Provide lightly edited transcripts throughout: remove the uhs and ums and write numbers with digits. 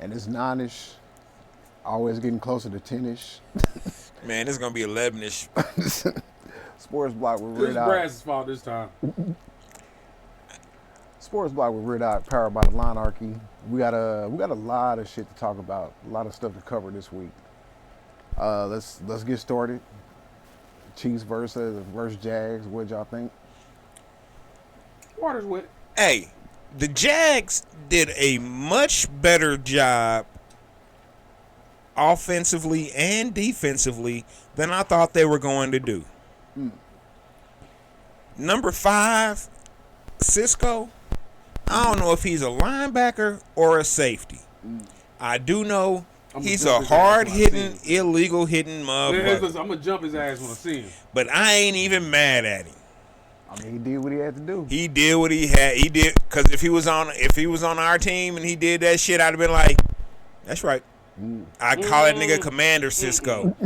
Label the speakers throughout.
Speaker 1: And it's 9-ish, always getting closer to 10-ish.
Speaker 2: Man, it's gonna be 11-ish.
Speaker 1: Sports Block with
Speaker 3: This
Speaker 1: Red
Speaker 3: is
Speaker 1: Eye.
Speaker 3: Brad's fault this time.
Speaker 1: Sports Block with Red Eye, powered by the Monarchy. We got a lot of shit to talk about, a lot of stuff to cover this week. Let's get started. Chiefs versus Jags. What y'all think?
Speaker 3: Water's with it.
Speaker 2: Hey, the Jags did a much better job offensively and defensively than I thought they were going to do. Number 5, Cisco. I don't know if he's a linebacker or a safety. I do know he's a hard-hitting, illegal-hitting motherfucker.
Speaker 3: I'm going to jump his ass when I see him.
Speaker 2: But I ain't even mad at him.
Speaker 1: I mean, he did what he had to do.
Speaker 2: He did what he had. He did, because if he was on our team and he did that shit, I'd have been like, that's right. I'd call that nigga Commander Cisco.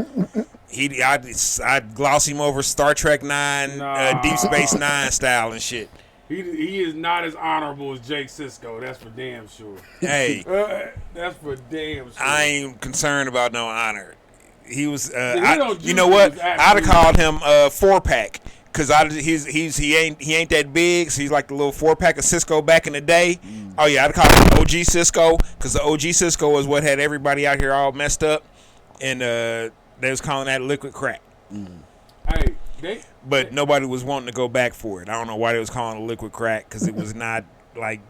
Speaker 2: I'd gloss him over Star Trek 9, Deep Space Nine style and shit.
Speaker 3: He is not as honorable as Jake Cisco. That's for damn sure.
Speaker 2: Hey,
Speaker 3: that's for damn sure.
Speaker 2: I ain't concerned about no honor. He was.
Speaker 3: You
Speaker 2: know what? I'd have called him 4-pack. Cause he ain't that big, so he's like the little 4-pack of Cisco back in the day. Oh yeah, I'd call him OG Cisco, cause the OG Cisco was what had everybody out here all messed up, and they was calling that liquid crack. But nobody was wanting to go back for it. I don't know why they was calling it liquid crack, cause it was not like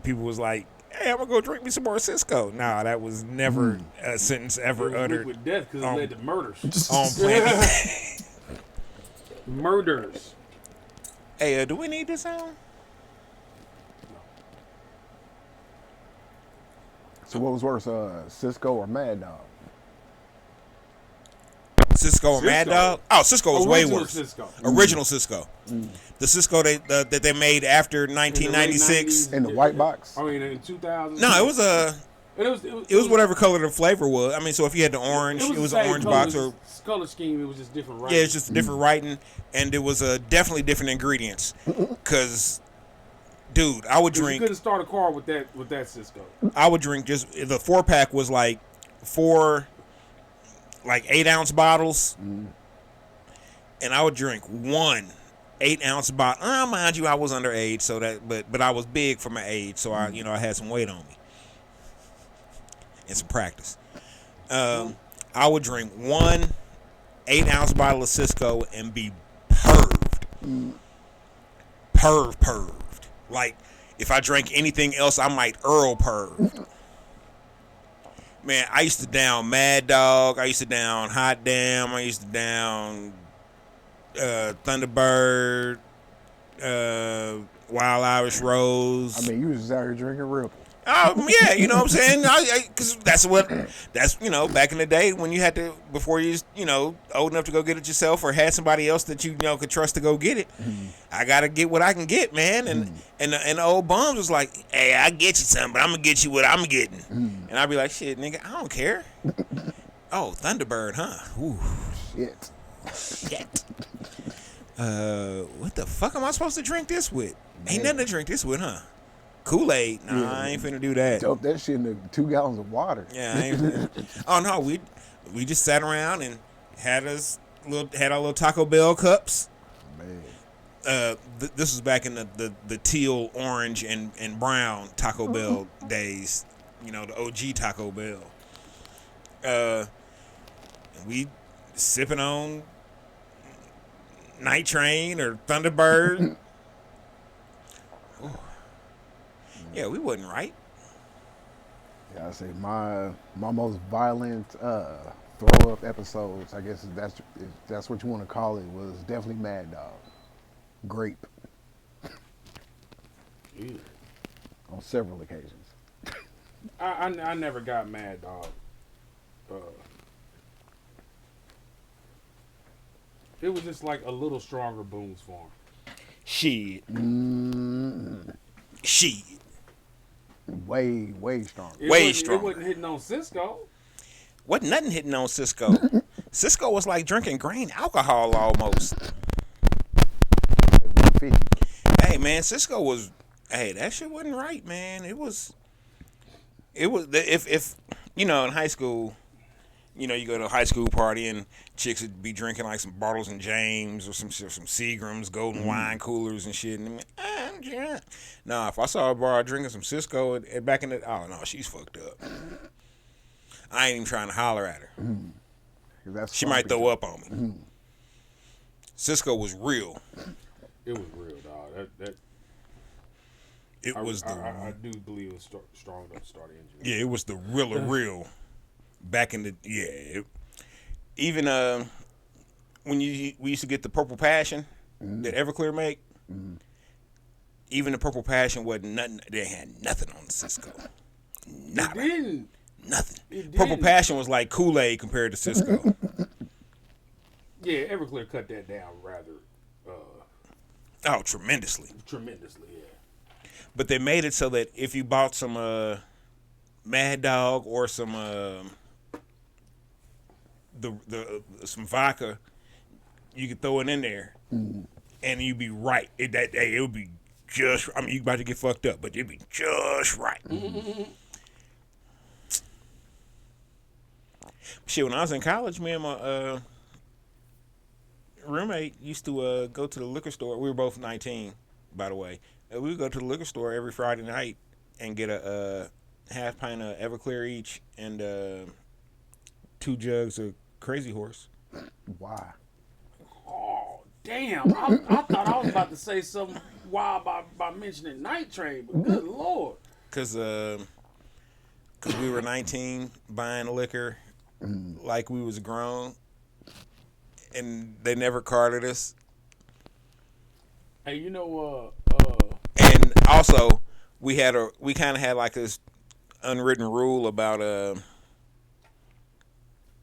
Speaker 2: people was like, hey, I'm gonna go drink me some more Cisco. Nah, that was never a sentence ever uttered.
Speaker 3: Liquid death because it led to murders.
Speaker 2: On planet.
Speaker 3: Murders.
Speaker 2: Hey, do we need this sound?
Speaker 1: So what was worse, Cisco or Mad Dog?
Speaker 2: Cisco or Mad Dog? Oh, Cisco was way worse.
Speaker 3: Cisco.
Speaker 2: Original Cisco. The Cisco that they made after 1996.
Speaker 1: In the white box?
Speaker 3: I mean, in 2000.
Speaker 2: No, it was whatever color the flavor was. I mean, so if you had the orange, it was an orange box. Or
Speaker 3: color scheme, it was just different writing.
Speaker 2: Yeah, it's just different writing, and it was definitely different ingredients. Cause, dude, I would drink.
Speaker 3: You couldn't start a car with that Cisco.
Speaker 2: I would drink just the 4-pack was like 4, like 8-ounce bottles, and I would drink 1 8-ounce bottle. Mind you, I was underage, so that but I was big for my age, so I had some weight on me and some practice. I would drink 1 8-ounce bottle of Cisco and be perved. Like, if I drank anything else, I might Earl perved. Man, I used to down Mad Dog. I used to down Hot Damn. I used to down Thunderbird, Wild Irish Rose.
Speaker 1: I mean, you was just out here drinking Ripple.
Speaker 2: Yeah, you know what I'm saying? Because that's back in the day when you had to, before you old enough to go get it yourself or had somebody else that you could trust to go get it. I gotta get what I can get, man. And the old bums was like, hey, I get you something, but I'm gonna get you what I'm getting. And I'd be like, shit, nigga, I don't care. Oh, Thunderbird, huh? Ooh. Shit. What the fuck am I supposed to drink this with? Ain't nothing to drink this with, huh? Kool-Aid? Nah, I ain't finna do that.
Speaker 1: Dump that shit into 2 gallons of water.
Speaker 2: Yeah, I ain't. Oh no, we just sat around and had our little Taco Bell cups.
Speaker 1: Man.
Speaker 2: This was back in the teal, orange, and brown Taco Bell days. The OG Taco Bell. We sipping on Night Train or Thunderbird. Yeah, we wasn't right.
Speaker 1: Yeah, I say my most violent throw up episodes, I guess if that's what you want to call it, was definitely Mad Dog. Grape.
Speaker 3: Ew.
Speaker 1: On several occasions.
Speaker 3: I never got Mad Dog. It was just like a little stronger Boone's Farm.
Speaker 2: Shit. Shit.
Speaker 1: Way stronger.
Speaker 2: Way stronger.
Speaker 3: It wasn't hitting on Cisco.
Speaker 2: Wasn't nothing hitting on Cisco. Cisco was like drinking grain alcohol almost.
Speaker 1: It 150.
Speaker 2: Hey man, Cisco was. Hey, that shit wasn't right, man. It was. It was if you know in high school, you go to a high school party and chicks would be drinking like some Bartles and James or some Seagrams, Golden wine coolers and shit. And yeah. Nah, if I saw a bar drinking some Cisco back in the, oh no, she's fucked up. I ain't even trying to holler at her. She might throw up on me. Cisco was real.
Speaker 3: It was real, dog. I do believe it was strong enough to start the injury.
Speaker 2: Yeah, it was the real. Back in the even when we used to get the Purple Passion that Everclear make. Even the Purple Passion wasn't nothing. They had nothing on the Cisco. Nothing. Purple Passion was like Kool-Aid compared to Cisco.
Speaker 3: Yeah, Everclear cut that down rather.
Speaker 2: Tremendously.
Speaker 3: Tremendously, yeah.
Speaker 2: But they made it so that if you bought some Mad Dog or some some vodka, you could throw it in there, and you'd be right. It would be just. I mean, you about to get fucked up, but it'd be just right. Shit, when I was in college, me and my roommate used to go to the liquor store. We were both 19, by the way. We would go to the liquor store every Friday night and get a half pint of Everclear each and 2 jugs of Crazy Horse.
Speaker 1: Why?
Speaker 3: Oh, damn. I thought I was about to say something wild by mentioning Night Train, but good Lord.
Speaker 2: Because we were 19 buying liquor like we was grown, and they never carded us.
Speaker 3: Hey, you know,
Speaker 2: and also we kind of had like this unwritten rule about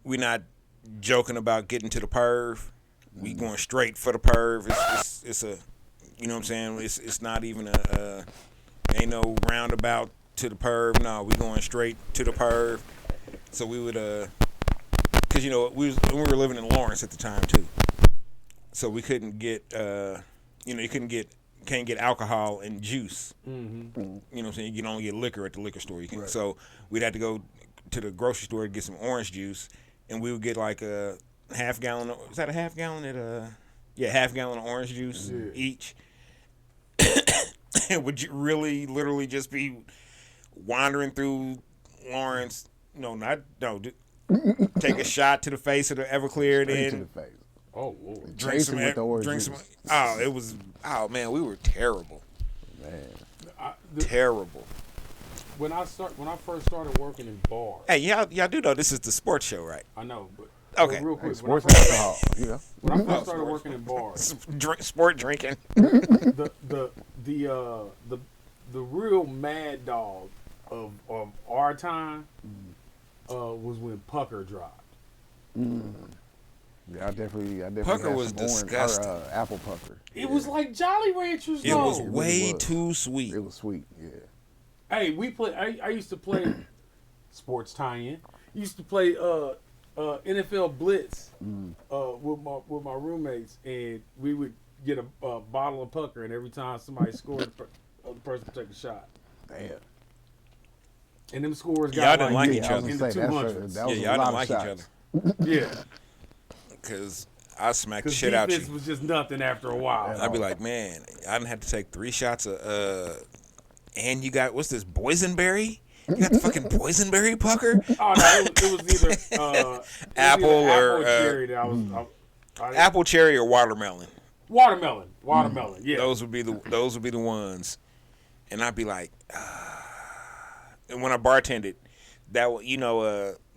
Speaker 2: we not joking about getting to the perv. We going straight for the perv. It's a, you know what I'm saying? It's not even ain't no roundabout to the perv. No, we going straight to the perv. So we would because we were living in Lawrence at the time too. So we couldn't get you can't get alcohol and juice. You know what I'm saying? You can only get liquor at the liquor store. Right. So we'd have to go to the grocery store to get some orange juice, and we would get like a half gallon. Is that a half gallon half gallon of orange juice each. And would you really literally just be wandering through Lawrence? Take a shot to the face of the Everclear,
Speaker 1: Straight
Speaker 2: then
Speaker 1: to the face.
Speaker 3: oh Lord.
Speaker 1: Drink some.
Speaker 2: Oh man, we were terrible.
Speaker 1: Man,
Speaker 2: Terrible.
Speaker 3: When I first started working in bars.
Speaker 2: Hey, y'all do know this is the sports show, right?
Speaker 3: I know, but
Speaker 2: okay.
Speaker 3: Real quick,
Speaker 1: sports and alcohol. Yeah.
Speaker 3: When I first started working in bars,
Speaker 2: Sport drinking.
Speaker 3: the real mad dog of our time was when Pucker dropped.
Speaker 1: Yeah, I definitely.
Speaker 2: Pucker
Speaker 1: had
Speaker 2: was
Speaker 1: some orange,
Speaker 2: disgusting.
Speaker 1: Apple pucker.
Speaker 3: It was like Jolly Ranchers.
Speaker 2: It was
Speaker 3: though.
Speaker 2: way too sweet.
Speaker 1: It was sweet. Yeah.
Speaker 3: Hey, we play. I used to play sports tie-in. Used to play NFL Blitz with my roommates, and we would get a bottle of Pucker, and every time somebody scored, the other person would take a shot.
Speaker 1: Damn.
Speaker 3: And them scores
Speaker 2: Y'all
Speaker 3: got
Speaker 2: didn't like each
Speaker 1: I
Speaker 2: other.
Speaker 1: was
Speaker 3: in
Speaker 1: gonna
Speaker 3: the
Speaker 1: say, that's
Speaker 3: 200s.
Speaker 1: that was a
Speaker 2: Y'all
Speaker 1: lot
Speaker 2: didn't
Speaker 1: of
Speaker 2: like
Speaker 1: shots.
Speaker 2: each other.
Speaker 3: Yeah,
Speaker 2: Because I smacked the
Speaker 3: because
Speaker 2: shit out
Speaker 3: defense
Speaker 2: you.
Speaker 3: was just nothing after a while.
Speaker 2: I'd be like, man, I didn't have to take 3 shots of and you got, what's this, boysenberry? You got the fucking boysenberry pucker?
Speaker 3: Oh no, it was either
Speaker 2: Apple or
Speaker 3: cherry. That I
Speaker 2: apple, cherry, or watermelon.
Speaker 3: Watermelon. Yeah.
Speaker 2: Those would be the ones. And I'd be like, and when I bartended, that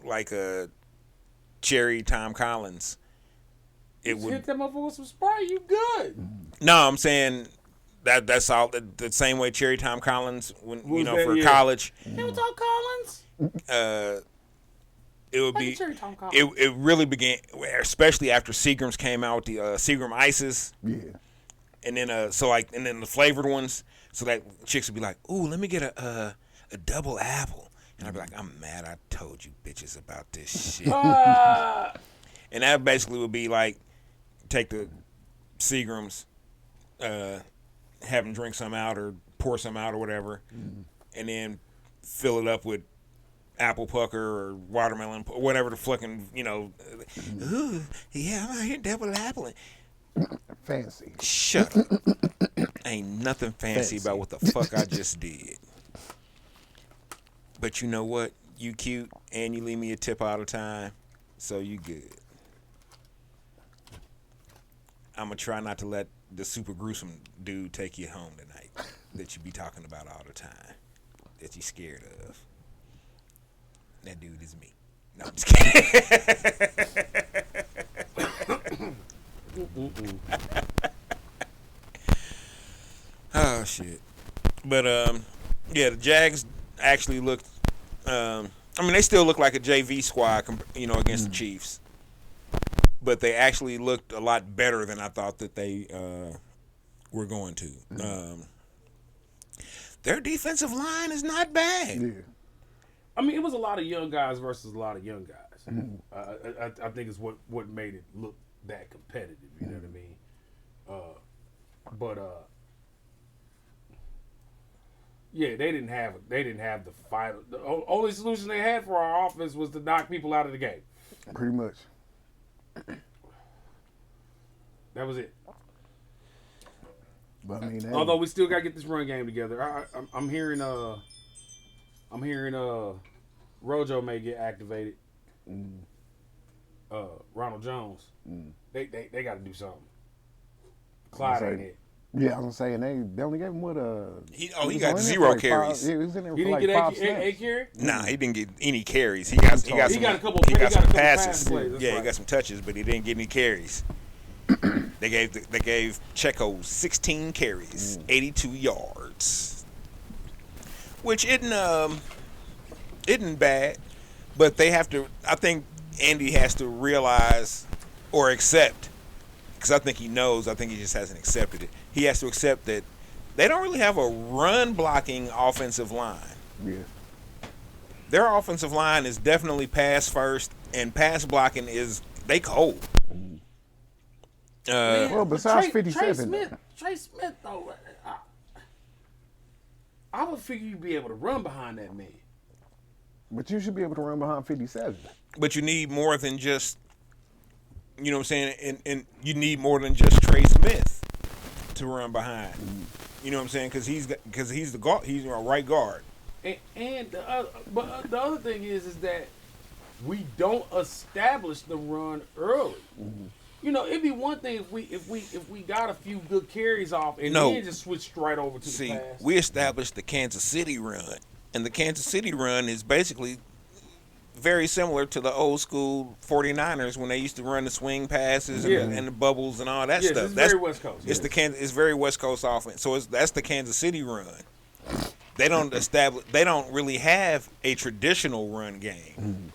Speaker 2: like a cherry Tom Collins. It would
Speaker 3: hit that motherfucker with some Sprite. You good?
Speaker 2: No, I'm saying that's all the same way cherry Tom Collins when for college.
Speaker 3: You Tom Collins?
Speaker 2: It would be
Speaker 3: Cherry Tom Collins.
Speaker 2: it really began, especially after Seagram's came out with the Seagram Ices.
Speaker 1: Yeah.
Speaker 2: And then and then the flavored ones, so that chicks would be like, "Ooh, let me get a double apple," and I'd be like, "I'm mad, I told you bitches about this shit." And that basically would be like, take the Seagrams, have them drink some out or pour some out or whatever, and then fill it up with apple pucker or watermelon or whatever the fucking ooh, yeah, I'm out here double appling.
Speaker 1: Fancy.
Speaker 2: Shut up. Ain't nothing fancy about what the fuck I just did. But you know what? You cute and you leave me a tip all the time, so you good. I'm gonna try not to let the super gruesome dude take you home tonight that you be talking about all the time, that you scared of. That dude is me. No, I'm just kidding. Oh shit. But yeah, the Jags actually looked. I mean, they still look like a JV squad, against the Chiefs. But they actually looked a lot better than I thought that they were going to. Their defensive line is not bad.
Speaker 1: Yeah.
Speaker 3: I mean, it was a lot of young guys versus a lot of young guys. I think it's what made it look that competitive. You know what I mean? Yeah, they didn't have the final. The only solution they had for our offense was to knock people out of the game.
Speaker 1: Pretty much.
Speaker 3: That was it.
Speaker 1: But I mean,
Speaker 3: although we still got to get this run game together. I'm hearing Rojo may get activated. Ronald Jones. They got to do something. Clyde ain't it.
Speaker 1: Yeah, I was gonna say, and they only gave him
Speaker 2: he got 0 carries.
Speaker 1: He was in there for
Speaker 3: He didn't
Speaker 1: like
Speaker 3: get
Speaker 1: 5 snaps.
Speaker 3: a carry?
Speaker 2: Nah, he didn't get any carries. He got some passes.
Speaker 3: Plays,
Speaker 2: He got some touches, but he didn't get any carries. They gave Checo 16 carries, 82 yards, which isn't bad, but they have to. I think Andy has to realize or accept, because I think he knows. I think he just hasn't accepted it. He has to accept that they don't really have a run blocking offensive line.
Speaker 1: Yeah.
Speaker 2: Their offensive line is definitely pass first, and pass blocking is they cold.
Speaker 1: Well, besides 57.
Speaker 3: Trey Smith, though, I would figure you'd be able to run behind that man.
Speaker 1: But you should be able to run behind 57.
Speaker 2: But you need more than just, you know what I'm saying, and you need more than just Trey Smith to run behind. You know what I'm saying? Because he's the guard. He's a right guard.
Speaker 3: And but the other thing is that we don't establish the run early. You know, it'd be one thing if we got a few good carries off and then just switched right over to the pass.
Speaker 2: We established the Kansas City run, and the Kansas City run is basically very similar to the old school 49ers when they used to run the swing passes and the bubbles and all that stuff.
Speaker 3: That's very West Coast.
Speaker 2: It's it's very West Coast offense. So that's the Kansas City run. They don't really have a traditional run game.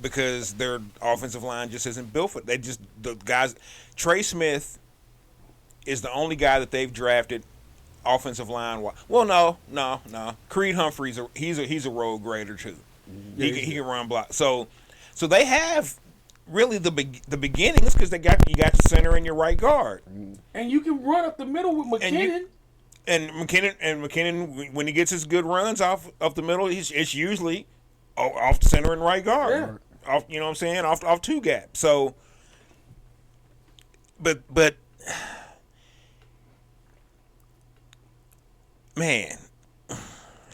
Speaker 2: Because their offensive line just isn't built for it. The guys. Trey Smith is the only guy that they've drafted offensive line. Well, no. Creed Humphreys, he's a road grader too. He can run block. So they have really the beginnings because you got the center and your right guard,
Speaker 3: and you can run up the middle with McKinnon.
Speaker 2: And McKinnon, when he gets his good runs off the middle, it's usually off the center and right guard.
Speaker 3: Yeah.
Speaker 2: Off, you know what I'm saying? Off two gap. So, but man,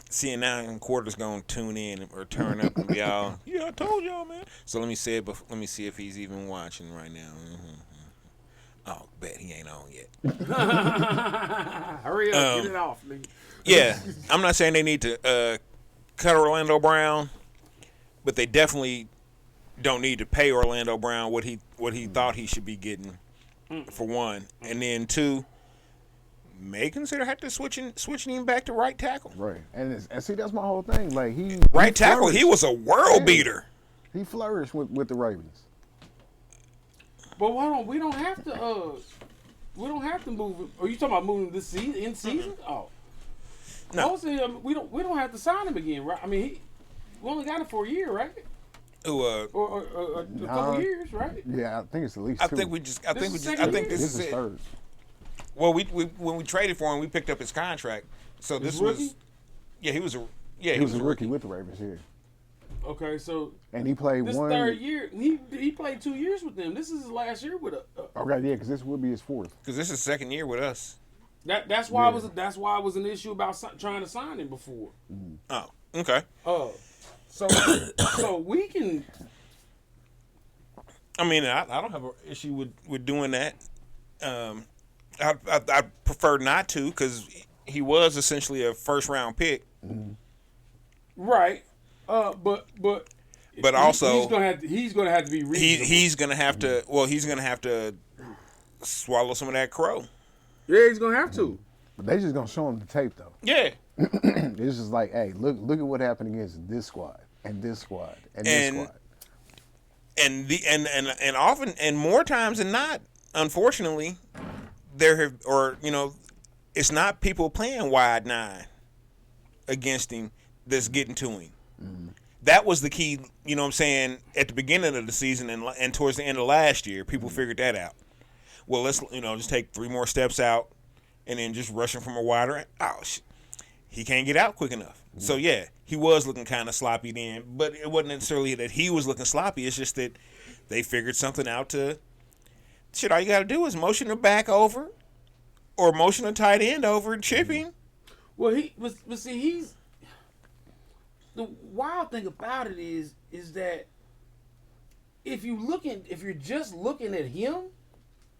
Speaker 2: seeing now Quarter's gonna tune in or turn up and be all, yeah, I told y'all, man. So let me see if he's even watching right now. Oh, bet he ain't on yet.
Speaker 3: Hurry up, get it off, nigga.
Speaker 2: Yeah, I'm not saying they need to cut Orlando Brown, but they definitely don't need to pay Orlando Brown what he thought he should be getting, for one, and then two, may consider switching him back to right tackle.
Speaker 1: Right, and see that's my whole thing. Like he
Speaker 2: tackle, he was a world beater.
Speaker 1: He flourished with the Ravens.
Speaker 3: But we don't have to move. Are you talking about moving this season in season? Oh,
Speaker 2: no.
Speaker 3: We don't have to sign him again, right? I mean, we only got him for a year, right? Or a couple years, right?
Speaker 1: Yeah, I think it's at least 2.
Speaker 2: I think this is it.
Speaker 1: Third.
Speaker 2: Well, when we traded for him, we picked up his contract. So this was, he Yeah,
Speaker 1: He was a rookie with the Ravens here.
Speaker 3: Okay, so
Speaker 1: And he played
Speaker 3: this
Speaker 1: one.
Speaker 3: third year, he played 2 years with them. This is his last year with a.
Speaker 1: Okay, yeah, because this would be his fourth.
Speaker 2: Because this is second year with us.
Speaker 3: That's why it was an issue about trying to sign him before.
Speaker 2: Oh, okay.
Speaker 3: So we can.
Speaker 2: I mean, I don't have an issue with doing that. I prefer not to because he was essentially a first round pick.
Speaker 3: Right. But
Speaker 2: also
Speaker 3: he's gonna have to be reasonable.
Speaker 2: he's gonna have to. Well, he's gonna have to swallow some of that crow.
Speaker 3: Yeah, he's gonna have to.
Speaker 1: But they just gonna show him the tape though.
Speaker 2: Yeah.
Speaker 1: It's just like, hey, look at what happened against this squad and this squad and this squad.
Speaker 2: And often and more times than not, unfortunately, it's not people playing wide nine against him that's getting to him. That was the key, you know what I'm saying, at the beginning of the season and towards the end of last year, people figured that out. Well, let's just take 3 more steps out and then just rushing from a wider. Oh, shit. He can't get out quick enough. So, yeah, he was looking kind of sloppy then, but it wasn't necessarily that he was looking sloppy. It's just that they figured something out to, shit, all you got to do is motion the back over or motion the tight end over and chip him.
Speaker 3: Well, he's the wild thing about it is that if you're just looking at him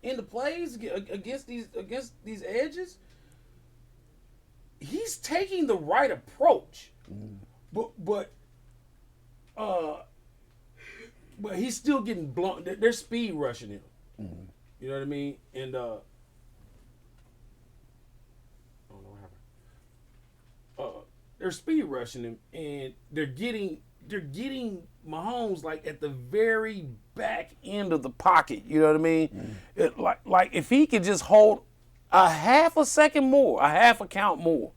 Speaker 3: in the plays against these edges, he's taking the right approach, but he's still getting blown. They're speed rushing him. You know what I mean? And I don't know what happened. They're speed rushing him, and they're getting Mahomes like at the very back end of the pocket. You know what I mean? Like if he could just hold a half a second more, a half a count more,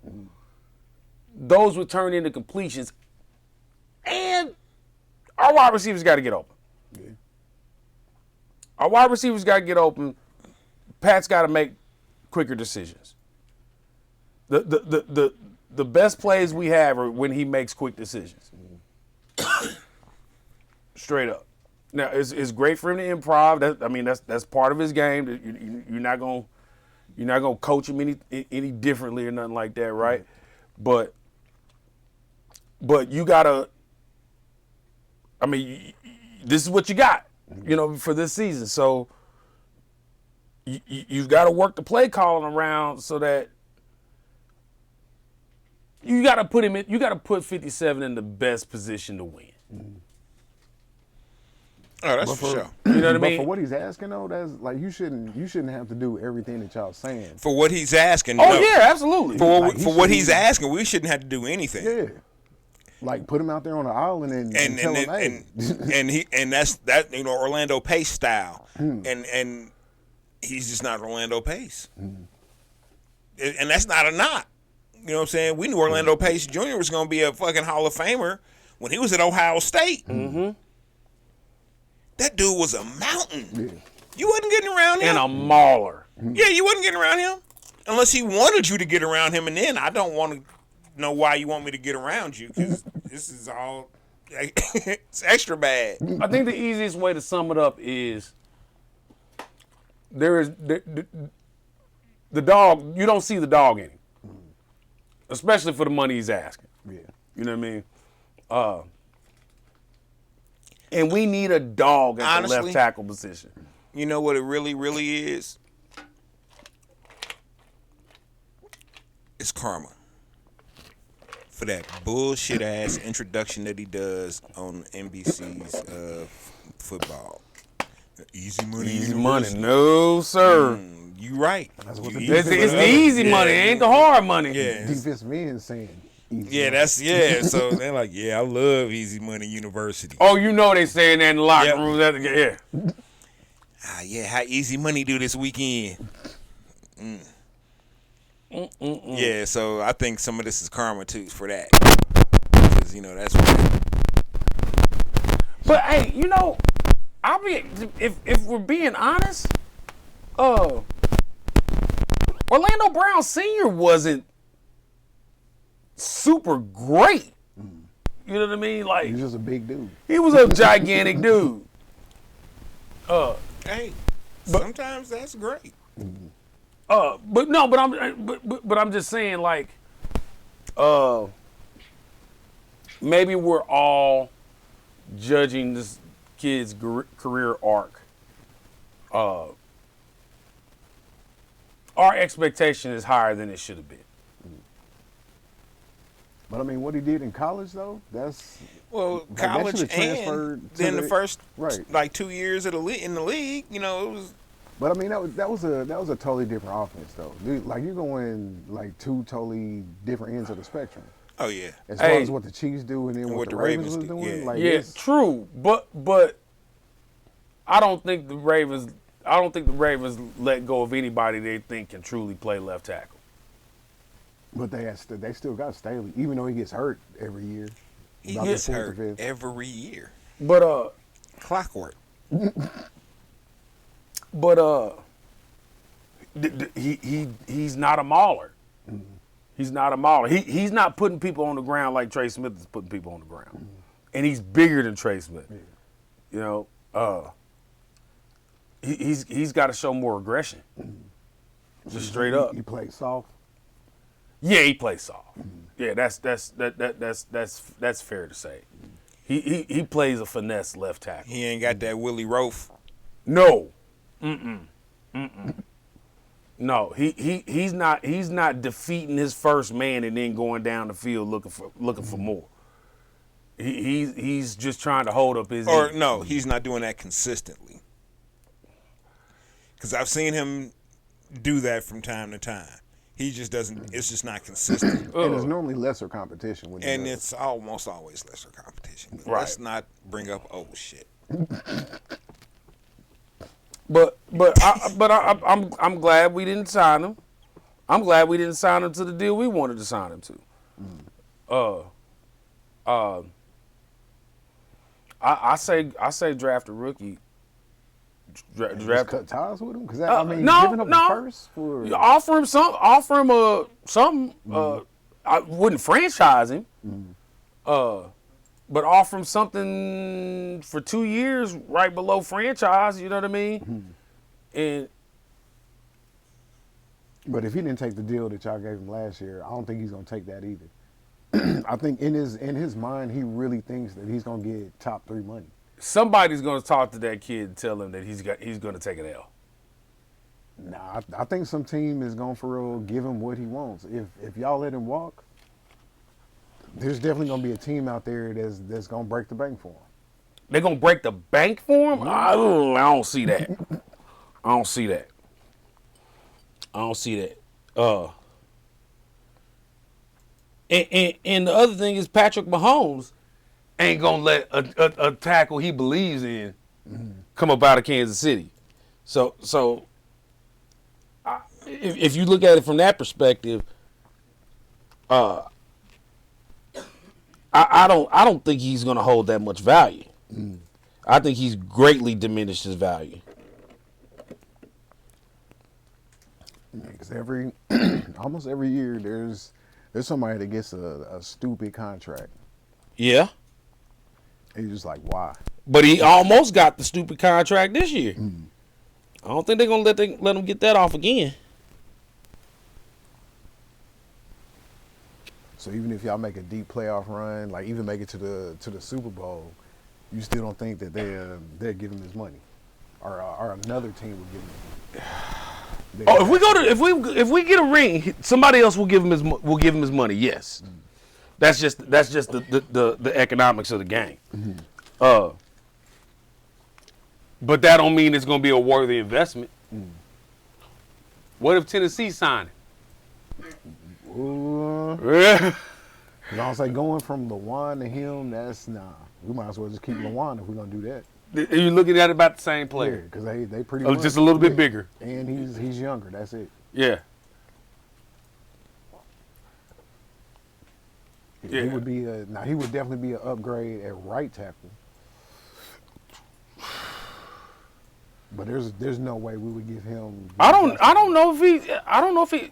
Speaker 3: those would turn into completions. And our wide receivers got to get open. Yeah. Our wide receivers got to get open. Pat's got to make quicker decisions. The best plays we have are when he makes quick decisions. Straight up. Now it's great for him to improv. That's part of his game. You're not gonna coach him any differently or nothing like that, right? But you gotta. This is what you got, for this season. So you've got to work the play calling around so that you got to put him in. You got to put 57 in the best position to win.
Speaker 2: Oh, that's for sure.
Speaker 3: You know what I
Speaker 1: But
Speaker 3: mean?
Speaker 1: for what he's asking though, that's like you shouldn't have to do everything that y'all saying.
Speaker 2: For what he's asking.
Speaker 3: Oh yeah, absolutely.
Speaker 2: For what he's asking, we shouldn't have to do anything.
Speaker 1: Yeah. Like put him out there on the island and tell him, hey.
Speaker 2: and that's Orlando Pace style, and he's just not Orlando Pace, and that's not a knock. You know what I'm saying? We knew Orlando Pace Jr. was going to be a fucking Hall of Famer when he was at Ohio State. Mm-hmm. That dude was a mountain. Yeah. You wasn't getting around him.
Speaker 3: And a mauler.
Speaker 2: Yeah, you wasn't getting around him unless he wanted you to get around him, and then I don't want to know why you want me to get around you because this is all it's extra bad.
Speaker 3: I think the easiest way to sum it up is the dog. You don't see the dog in him, especially for the money he's asking.
Speaker 1: Yeah,
Speaker 3: you know what I mean. And we need a dog at
Speaker 2: Honestly,
Speaker 3: the left tackle position.
Speaker 2: You know what it really, really is? It's karma. For that bullshit ass introduction that he does on NBC's football. Easy money.
Speaker 3: Easy money. No, sir.
Speaker 2: You right.
Speaker 1: That's what
Speaker 3: it's the easy money. It ain't the hard money.
Speaker 2: Yeah.
Speaker 1: Defensive end saying.
Speaker 2: Yeah, So they're like, yeah, I love Easy Money University.
Speaker 3: Oh, they saying that in the locker room. Yeah.
Speaker 2: Yeah, how Easy Money do this weekend? Yeah, so I think some of this is karma too for that, because that's what.
Speaker 3: But hey, I'll be if we're being honest, Orlando Brown Sr. wasn't super great. You know what I mean? Like
Speaker 1: He's just a big dude.
Speaker 3: he was a gigantic dude.
Speaker 2: Hey, sometimes that's great.
Speaker 3: But no, but I'm just saying, like, maybe we're all judging this kid's career arc. Our expectation is higher than it should have been.
Speaker 1: But I mean, what he did in college though, that's
Speaker 2: Well,
Speaker 1: that
Speaker 2: college
Speaker 1: should've
Speaker 2: and
Speaker 1: transferred to
Speaker 2: then the first
Speaker 1: right.
Speaker 2: like 2 years of in the league, you know, it was.
Speaker 1: But I mean, that was a totally different offense though. Dude, like you're going like two totally different ends of the spectrum.
Speaker 2: Oh yeah.
Speaker 1: As far as what the Chiefs do and then
Speaker 2: And
Speaker 1: what the Ravens was
Speaker 2: do,
Speaker 1: doing,
Speaker 2: yeah.
Speaker 1: like
Speaker 3: Yeah,
Speaker 1: it's-
Speaker 3: true, but I don't think the Ravens let go of anybody they think can truly play left tackle.
Speaker 1: But they still got Staley, even though he gets hurt every year.
Speaker 2: He
Speaker 1: About
Speaker 2: gets
Speaker 1: the fourth or
Speaker 2: hurt
Speaker 1: fifth.
Speaker 2: every year.
Speaker 3: But
Speaker 2: Clockwork.
Speaker 3: he's not a mauler. He's not a mauler. He's not putting people on the ground like Trey Smith is putting people on the ground. And he's bigger than Trey Smith. You know, he's got to show more aggression. Just straight up.
Speaker 1: He plays soft.
Speaker 3: Yeah, he plays soft. Yeah, that's fair to say. He plays a finesse left tackle.
Speaker 2: He ain't got that Willie Roaf.
Speaker 3: No. No, he's not defeating his first man and then going down the field looking for more. He's just trying to hold up his
Speaker 2: Or
Speaker 3: end.
Speaker 2: no, he's not doing that consistently. Because I've seen him do that from time to time. He just doesn't. It's just not consistent.
Speaker 1: And it's normally lesser competition. When he
Speaker 2: And
Speaker 1: does it.
Speaker 2: it's almost always lesser competition.
Speaker 3: Right.
Speaker 2: Let's not bring up old shit.
Speaker 3: I'm glad we didn't sign him. I'm glad we didn't sign him to the deal we wanted to sign him to. I say draft a rookie.
Speaker 1: Just
Speaker 3: Draft.
Speaker 1: cut ties with him because I mean,
Speaker 3: no,
Speaker 1: giving up
Speaker 3: no.
Speaker 1: the first for
Speaker 3: You offer him something. I wouldn't franchise him. But offer him something for 2 years, right below franchise. You know what I mean? And
Speaker 1: But if he didn't take the deal that y'all gave him last year, I don't think he's gonna take that either. I think in his mind, he really thinks that he's gonna get top 3 money.
Speaker 3: somebody's going to talk to that kid and tell him that he's going to take an L.
Speaker 1: Nah, I think some team is going for real give him what he wants. If y'all let him walk, there's definitely gonna be a team out there that's gonna break the bank for him.
Speaker 3: They're going to break the bank for him? I don't see that. I don't see that. And the other thing is Patrick Mahomes ain't going to let a tackle he believes in come up out of Kansas City. So if you look at it from that perspective, I don't think he's going to hold that much value. I think he's greatly diminished his value.
Speaker 1: Because almost every year there's somebody that gets a stupid contract.
Speaker 3: Yeah,
Speaker 1: And you're just like, why?
Speaker 3: but he almost got the stupid contract this year. I don't think they're going to let him get that off again.
Speaker 1: So even if y'all make a deep playoff run, like even make it to the Super Bowl, you still don't think that they'll give him his money, or another team will give him.
Speaker 3: If we get a ring, somebody else will give him his money. Yes, that's just the economics of the game. But that don't mean it's going to be a worthy investment. What if Tennessee signed
Speaker 1: Ooh,
Speaker 3: it?
Speaker 1: I was like going from Lawan to him. That's nah. We might as well just keep Lawan if we're gonna do that.
Speaker 3: You're looking at it about the same player,
Speaker 1: Because they pretty
Speaker 3: oh,
Speaker 1: much
Speaker 3: just a little bit bigger.
Speaker 1: and he's younger. That's it.
Speaker 3: Yeah.
Speaker 1: He would be he would definitely be an upgrade at right tackle. But there's no way we would give him.
Speaker 3: I don't know if he.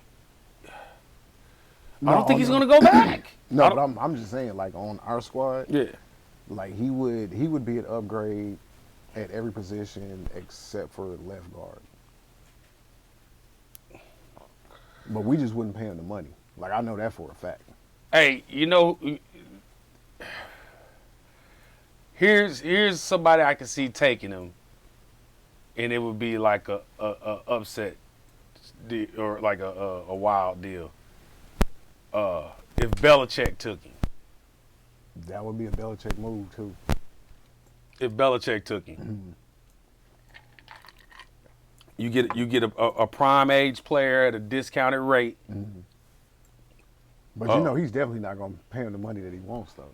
Speaker 3: I don't think he's going to go back.
Speaker 1: No, but I'm just saying, like on our squad,
Speaker 3: Yeah.
Speaker 1: like he would be an upgrade at every position except for left guard. But we just wouldn't pay him the money. Like I know that for a fact.
Speaker 3: Hey, here's somebody I can see taking him, and it would be like a upset deal, or like a wild deal. If Belichick took him.
Speaker 1: That would be a Belichick move too.
Speaker 3: If Belichick took him. You get a prime age player at a discounted rate.
Speaker 1: Mm-hmm. But he's definitely not going to pay him the money that he wants though.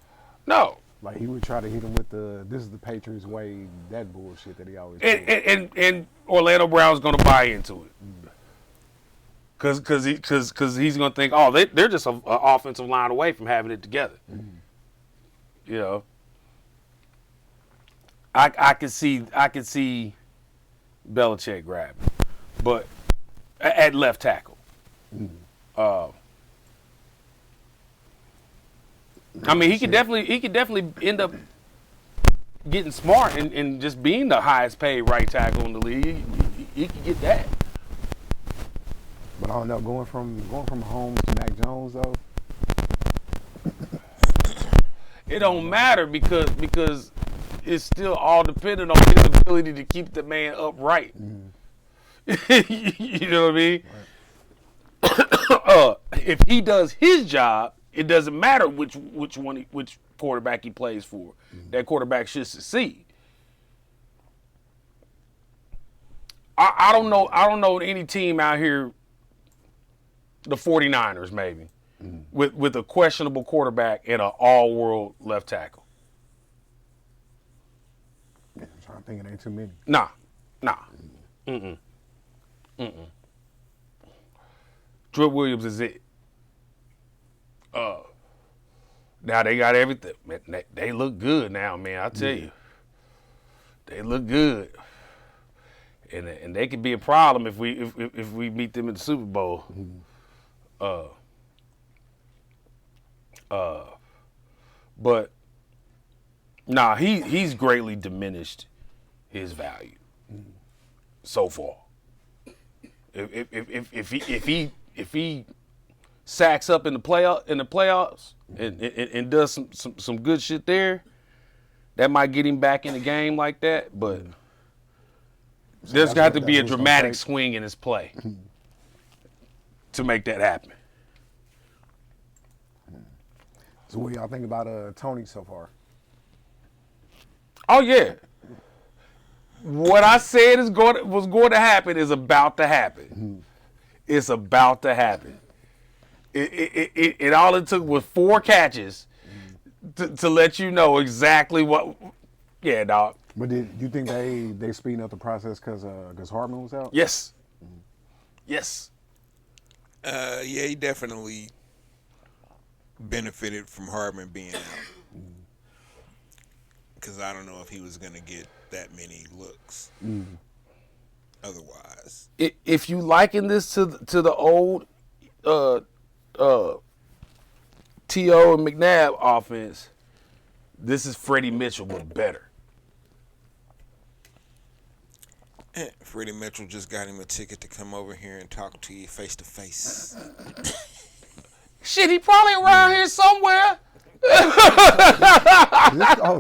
Speaker 3: No.
Speaker 1: Like he would try to hit him with this is the Patriots way, that bullshit that he always
Speaker 3: and Orlando Brown's going to buy into it. Cause he's going to think, oh, they're just an offensive line away from having it together. Mm-hmm. I could see Belichick grabbing, but at left tackle. Mm-hmm. I mean, he could definitely end up getting smart and just being the highest paid right tackle in the league. He could get that.
Speaker 1: But I don't know, going from Mahomes to Mac Jones though.
Speaker 3: It don't matter because it's still all dependent on his ability to keep the man upright. Mm. You know what I mean? Right. If he does his job, it doesn't matter which quarterback he plays for. Mm. That quarterback should succeed. I don't know any team out here, the 49ers maybe, with a questionable quarterback and an all-world left tackle.
Speaker 1: Yeah, I'm trying to think it ain't too many.
Speaker 3: Nah. Drew Williams is it. Now they got everything. Man, they look good now, man. I tell you, they look good, and they could be a problem if we meet them in the Super Bowl. But nah, he's greatly diminished his value so far. If he sacks up in the playoffs and does some good shit there, that might get him back in the game like that. But there's got to be a dramatic swing in his play to make that happen.
Speaker 1: So what do y'all think about Tony so far?
Speaker 3: Oh yeah. What I said was going to happen is about to happen. Mm-hmm. It's about to happen. It all it took was 4 catches to let you know exactly what. Yeah, dog.
Speaker 1: But do you think they speeding up the process because Hartman was out?
Speaker 3: Yes. Mm-hmm. Yes.
Speaker 2: Yeah, he definitely benefited from Hartman being out. Because I don't know if he was going to get that many looks otherwise.
Speaker 3: If you liken this to the old T.O. and McNabb offense, this is Freddie Mitchell, but better.
Speaker 2: Freddie Mitchell just got him a ticket to come over here and talk to you face to face.
Speaker 3: Shit, he probably around here somewhere.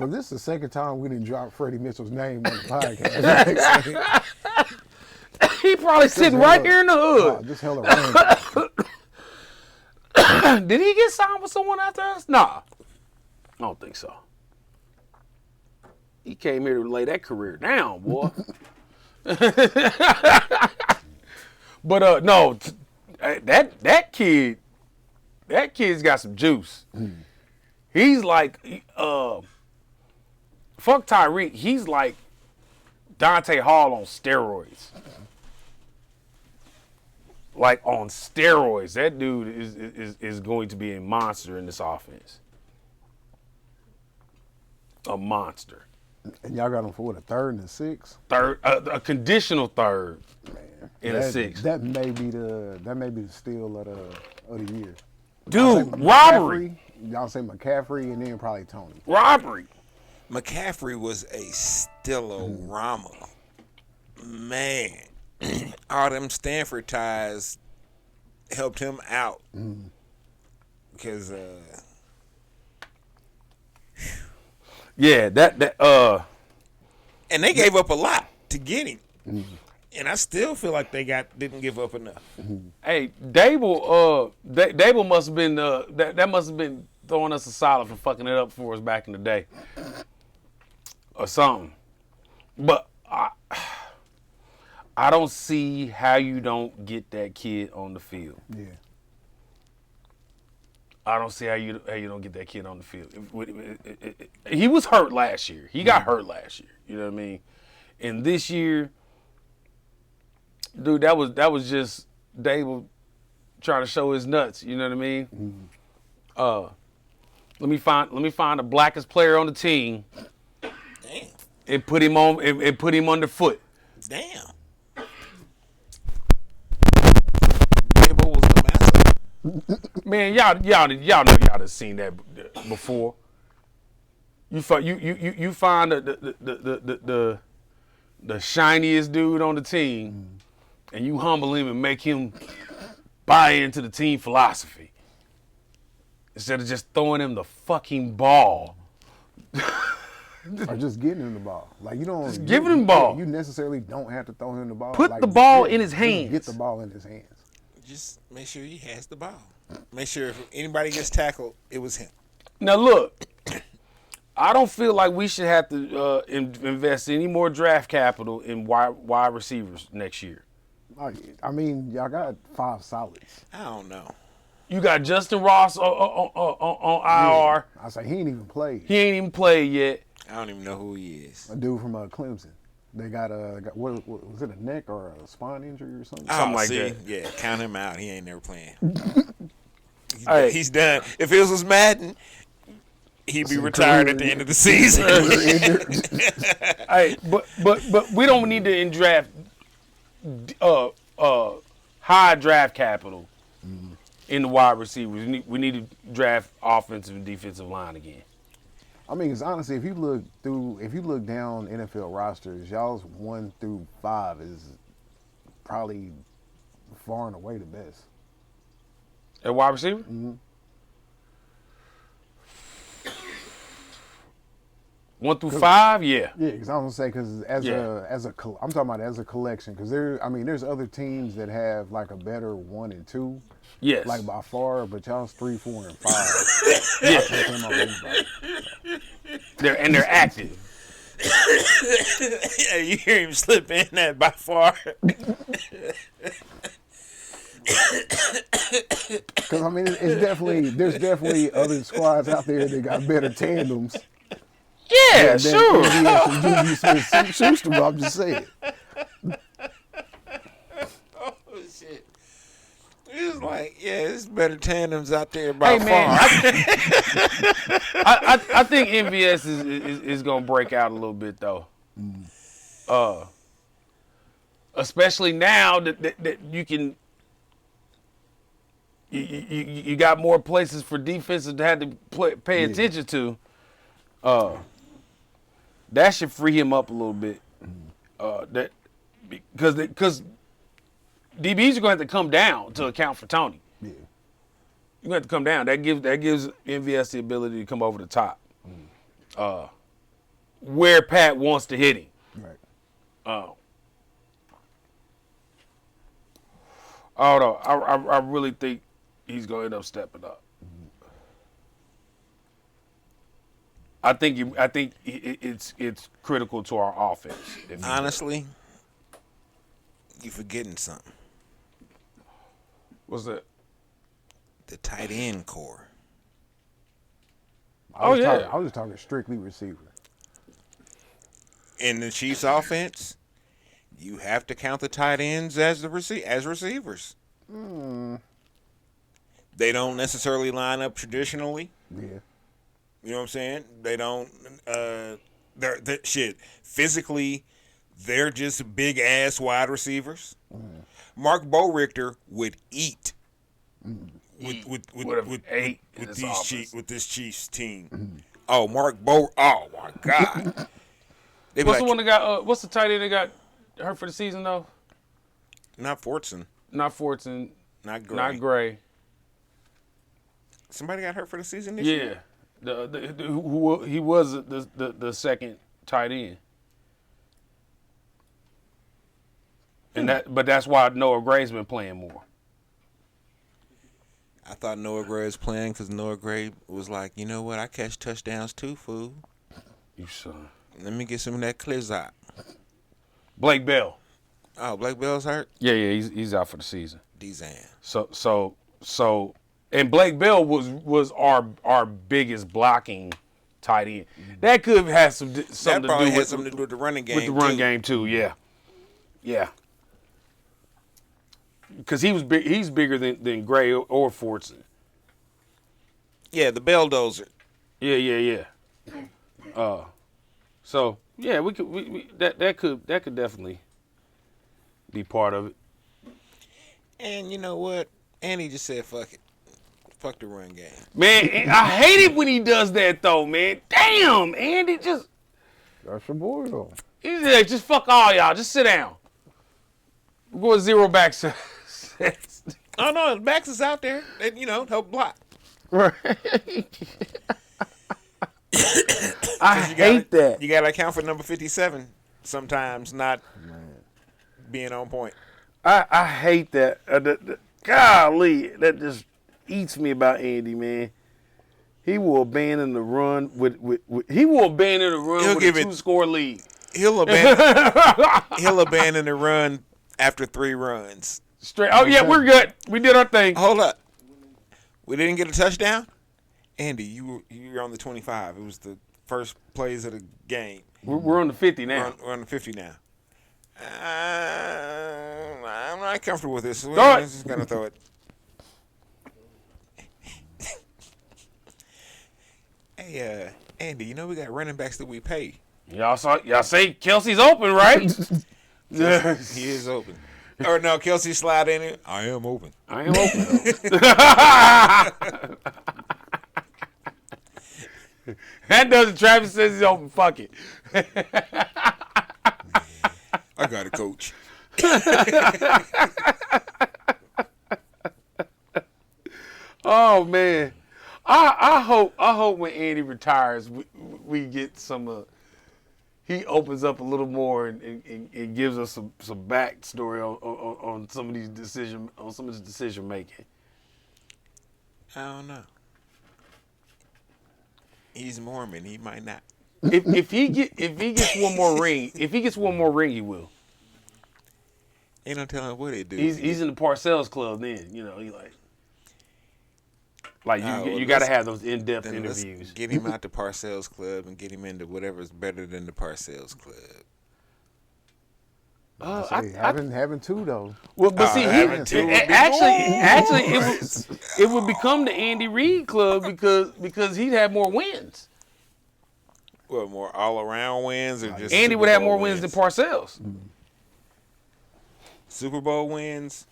Speaker 1: This is the second time we didn't drop Freddie Mitchell's name on the podcast.
Speaker 3: He probably sitting right here in the hood.
Speaker 1: Just hella random.
Speaker 3: Did he get signed with someone after us? Nah. I don't think so. He came here to lay that career down, boy. But no, that kid's got some juice. He's like, fuck Tyreek. He's like Dante Hall on steroids. Like on steroids. That dude is going to be a monster in this offense. A monster.
Speaker 1: And y'all got him for what, a third and a sixth?
Speaker 3: Third, a conditional third. Man, in a sixth.
Speaker 1: That may be the steal of the year.
Speaker 4: Dude, robbery.
Speaker 1: Y'all say McCaffrey and then probably Tony.
Speaker 4: Robbery.
Speaker 2: McCaffrey was a still-o-rama. Man, all them Stanford ties helped him out. Because,
Speaker 4: Yeah, that
Speaker 2: and they gave up a lot to get him. And I still feel like they didn't give up enough.
Speaker 4: hey, Dable must have been that must have been throwing us a solid for fucking it up for us back in the day. Or something. But I don't see how you don't get that kid on the field.
Speaker 1: Yeah.
Speaker 4: I don't see how you don't get that kid on the field. He was hurt last year. He got hurt last year. You know what I mean? And this year, dude, that was just Dable trying to show his nuts. You know what I mean? Let me find the blackest player on the team.
Speaker 2: Damn.
Speaker 4: And put him underfoot.
Speaker 2: Damn. Dable was the master.
Speaker 4: Man, y'all know y'all have seen that before. You find the shiniest dude on the team, and you humble him and make him buy into the team philosophy instead of just throwing him the fucking ball.
Speaker 1: Or just getting him the ball. Like you don't
Speaker 4: Just giving him the ball.
Speaker 1: You necessarily don't have to throw him the ball.
Speaker 4: Put
Speaker 1: Like,
Speaker 4: the ball
Speaker 1: just
Speaker 4: in his hands.
Speaker 1: Get the ball in his hands.
Speaker 2: Just make sure he has the ball. Make sure if anybody gets tackled, it was him.
Speaker 4: Now look, I don't feel like we should have to invest any more draft capital in wide receivers next year.
Speaker 1: I mean, y'all got 5 solids.
Speaker 2: I don't know.
Speaker 4: You got Justin Ross on IR.
Speaker 1: I say he ain't even played.
Speaker 4: He ain't even played yet.
Speaker 2: I don't even know who he is.
Speaker 1: A dude from Clemson. They got what was it, a neck or a spine injury or something?
Speaker 4: Something like that.
Speaker 2: Yeah, count him out. He ain't never playing.
Speaker 4: Hey.
Speaker 2: He's done. If it was Madden, he'd be retired at the end of the season.
Speaker 4: Hey, but we don't need to draft high draft capital in the wide receivers. We need to draft offensive and defensive line again.
Speaker 1: I mean, because honestly, if you look down NFL rosters, y'all's 1 through 5 is probably far and away the best.
Speaker 4: At wide receiver?
Speaker 1: Mm-hmm.
Speaker 4: 1 through 5, yeah.
Speaker 1: Yeah, because I was gonna say because I'm talking about as a collection because there's other teams that have like a better 1 and 2.
Speaker 4: Yes.
Speaker 1: Like by far, but y'all's 3, 4, and 5.
Speaker 4: Yeah.
Speaker 1: I take them over anybody.
Speaker 4: They're active.
Speaker 2: Yeah, you hear him slip in that by far.
Speaker 1: Because I mean, there's definitely other squads out there that got better tandems.
Speaker 4: Yeah, sure.
Speaker 1: Juju Smith-Schuster, I'm just saying.
Speaker 2: Oh shit! It's like, yeah, there's better tandems out there by
Speaker 4: Hey man,
Speaker 2: far.
Speaker 4: I think MVS is gonna break out a little bit though. Especially now that you can. You got more places for defenses to have to pay attention to. That should free him up a little bit. Because DBs are going to have to come down to account for Tony.
Speaker 1: Yeah.
Speaker 4: You're going to have to come down. That gives MVS the ability to come over the top. Where Pat wants to hit him.
Speaker 1: Right.
Speaker 4: Although I really think he's going to end up stepping up. I think it's critical to our offense.
Speaker 2: Honestly, you forgetting something.
Speaker 4: What's that?
Speaker 2: The tight end core.
Speaker 1: I was just talking strictly receiver.
Speaker 2: In the Chiefs' offense, you have to count the tight ends as receivers. They don't necessarily line up traditionally.
Speaker 1: Yeah.
Speaker 2: You know what I'm saying? They don't. They're shit. Physically, they're just big ass wide receivers. Mark Borichter would eat with
Speaker 4: 8 in
Speaker 2: with
Speaker 4: this
Speaker 2: these
Speaker 4: offense.
Speaker 2: with this Chiefs team. Oh, Mark Bo. Oh my God. They be
Speaker 4: What's
Speaker 2: like,
Speaker 4: the one that got? What's the tight end that got hurt for the season though?
Speaker 2: not Fortson,
Speaker 4: Not Fortson,
Speaker 2: not Gray.
Speaker 4: not Gray.
Speaker 2: Somebody got hurt for the season this year.
Speaker 4: Yeah, he was the second tight end, and but that's why Noah Gray's been playing more.
Speaker 2: I thought Noah Gray was playing because Noah Gray was like, you know what? I catch touchdowns too, fool.
Speaker 4: You son.
Speaker 2: Let me get some of that Clizzot.
Speaker 4: Blake Bell.
Speaker 2: Oh, Blake Bell's hurt?
Speaker 4: Yeah, he's out for the season.
Speaker 2: D-Zan.
Speaker 4: So, and Blake Bell was our biggest blocking tight end. That could have something
Speaker 2: That
Speaker 4: to
Speaker 2: probably
Speaker 4: do
Speaker 2: had
Speaker 4: with
Speaker 2: something to do with the running game.
Speaker 4: with the run
Speaker 2: too.
Speaker 4: game too. Yeah. Because he's bigger than Gray or Fortson.
Speaker 2: Yeah, the Belldozer.
Speaker 4: Yeah. So yeah, that could definitely be part of it.
Speaker 2: And you know what? Andy just said, fuck it. Fuck the run game.
Speaker 4: Man, I hate it when he does that though, man. Damn, Andy,
Speaker 1: That's your boy though.
Speaker 4: he's like, just fuck all y'all. Just sit down. We're going 0 backs.
Speaker 2: Oh, no, the backs is out there. They, help block.
Speaker 4: Right. I hate that.
Speaker 2: You got to account for number 57 sometimes not being on point.
Speaker 4: I hate that. Golly, that just eats me about Andy, man. He will abandon the run with a 2-score lead.
Speaker 2: He'll abandon the run after 3 runs.
Speaker 4: Straight. Oh yeah, we're good. We did our thing.
Speaker 2: Hold up. We didn't get a touchdown? Andy, you were on the 25. It was the first plays of the game.
Speaker 4: We're on the 50 now.
Speaker 2: We're on the 50 now. I'm not comfortable with this.
Speaker 4: Throw
Speaker 2: We're
Speaker 4: it.
Speaker 2: just going to throw it. Hey, Andy, we got running backs that we pay.
Speaker 4: Y'all say Kelsey's open, right?
Speaker 2: He is open. Or no, Kelsey slide in it. I am open.
Speaker 4: I am open. That doesn't. Travis says he's open. Fuck it.
Speaker 2: I got it, coach.
Speaker 4: Oh man, I hope when Andy retires, we get some. He opens up a little more and gives us some backstory on some of these decision making.
Speaker 2: I don't know. He's Mormon. He might not.
Speaker 4: If he gets one more ring, he will.
Speaker 2: Ain't no telling what it do.
Speaker 4: He's in the Parcells Club then. He you got to have those in-depth interviews.
Speaker 2: Let's get him out the Parcells Club and get him into whatever's better than the Parcells Club.
Speaker 1: Having 2 though.
Speaker 4: Well, but see,
Speaker 2: having 2 would be
Speaker 4: actually, it would become the Andy Reid Club because he'd have more wins.
Speaker 2: What, more all-around wins or just
Speaker 4: Andy
Speaker 2: Super
Speaker 4: would have
Speaker 2: Bowl
Speaker 4: more wins than Parcells.
Speaker 2: Super Bowl wins?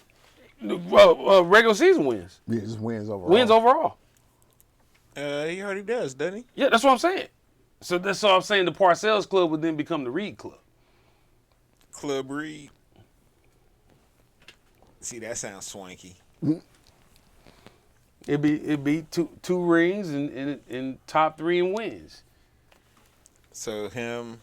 Speaker 4: Regular season wins.
Speaker 1: Yeah, just wins overall.
Speaker 4: Wins overall.
Speaker 2: He already does, doesn't he?
Speaker 4: Yeah, that's what I'm saying. So that's what I'm saying. The Parcells Club would then become the Reid Club.
Speaker 2: Club Reed. See, that sounds swanky.
Speaker 4: It'd be two rings and top 3 in wins.
Speaker 2: So him,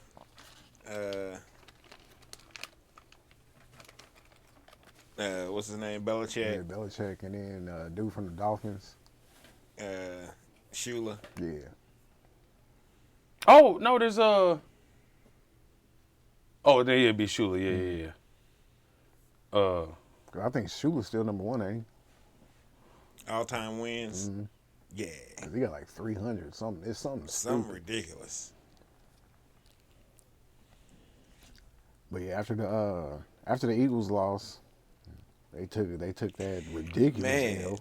Speaker 2: what's his name?
Speaker 1: Yeah,
Speaker 2: Belichick.
Speaker 1: Belichick, and then dude from the Dolphins.
Speaker 2: Shula.
Speaker 1: Yeah.
Speaker 4: Oh no, there's Oh, there it'd be Shula. Yeah.
Speaker 1: I think Shula's still number 1, ain't
Speaker 2: All-time wins.
Speaker 1: Mm-hmm.
Speaker 2: Yeah.
Speaker 1: he? 'Cause he got like 300 something. It's something
Speaker 2: Something
Speaker 1: stupid.
Speaker 2: ridiculous.
Speaker 1: But yeah, after the Eagles loss, they took that ridiculous
Speaker 2: Man.
Speaker 1: L.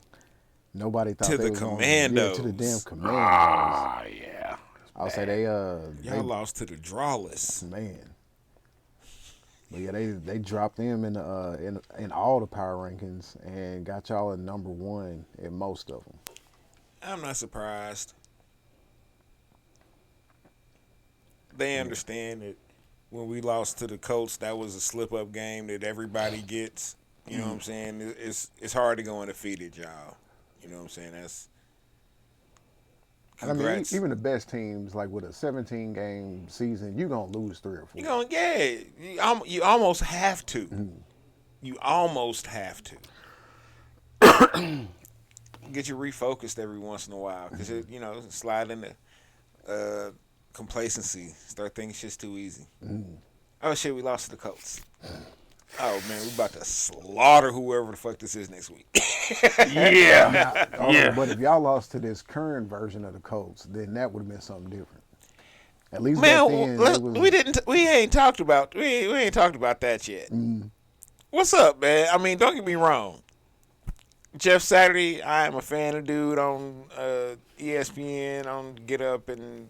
Speaker 1: Nobody thought
Speaker 2: To
Speaker 1: they
Speaker 2: the
Speaker 1: was
Speaker 2: Commandos.
Speaker 1: to the damn Commandos.
Speaker 4: Ah, yeah.
Speaker 1: I'll say they
Speaker 2: Y'all lost to the Drawless.
Speaker 1: man. But yeah, they dropped them in all the power rankings and got y'all at number one in most of them.
Speaker 2: I'm not surprised. They understand that when we lost to the Colts, that was a slip-up game that everybody gets. You know what I'm saying? It's hard to go undefeated, y'all. You know what I'm saying? That's congrats.
Speaker 1: I mean, even the best teams, like with a 17-game season, you're going to lose 3 or 4.
Speaker 2: You going, yeah. You almost have to. You almost have to. Get you refocused every once in a while because, slide into complacency. Start thinking shit's too easy. Oh, shit, we lost to the Colts. Oh, man, we about to slaughter whoever the fuck this is next week.
Speaker 4: Yeah. Yeah.
Speaker 1: But if y'all lost to this current version of the Colts, then that would have been something different. At least
Speaker 2: Man,
Speaker 1: back then,
Speaker 2: we ain't talked about that yet. What's up, man? I mean, don't get me wrong. Jeff Saturday, I am a fan of dude on ESPN, on Get Up and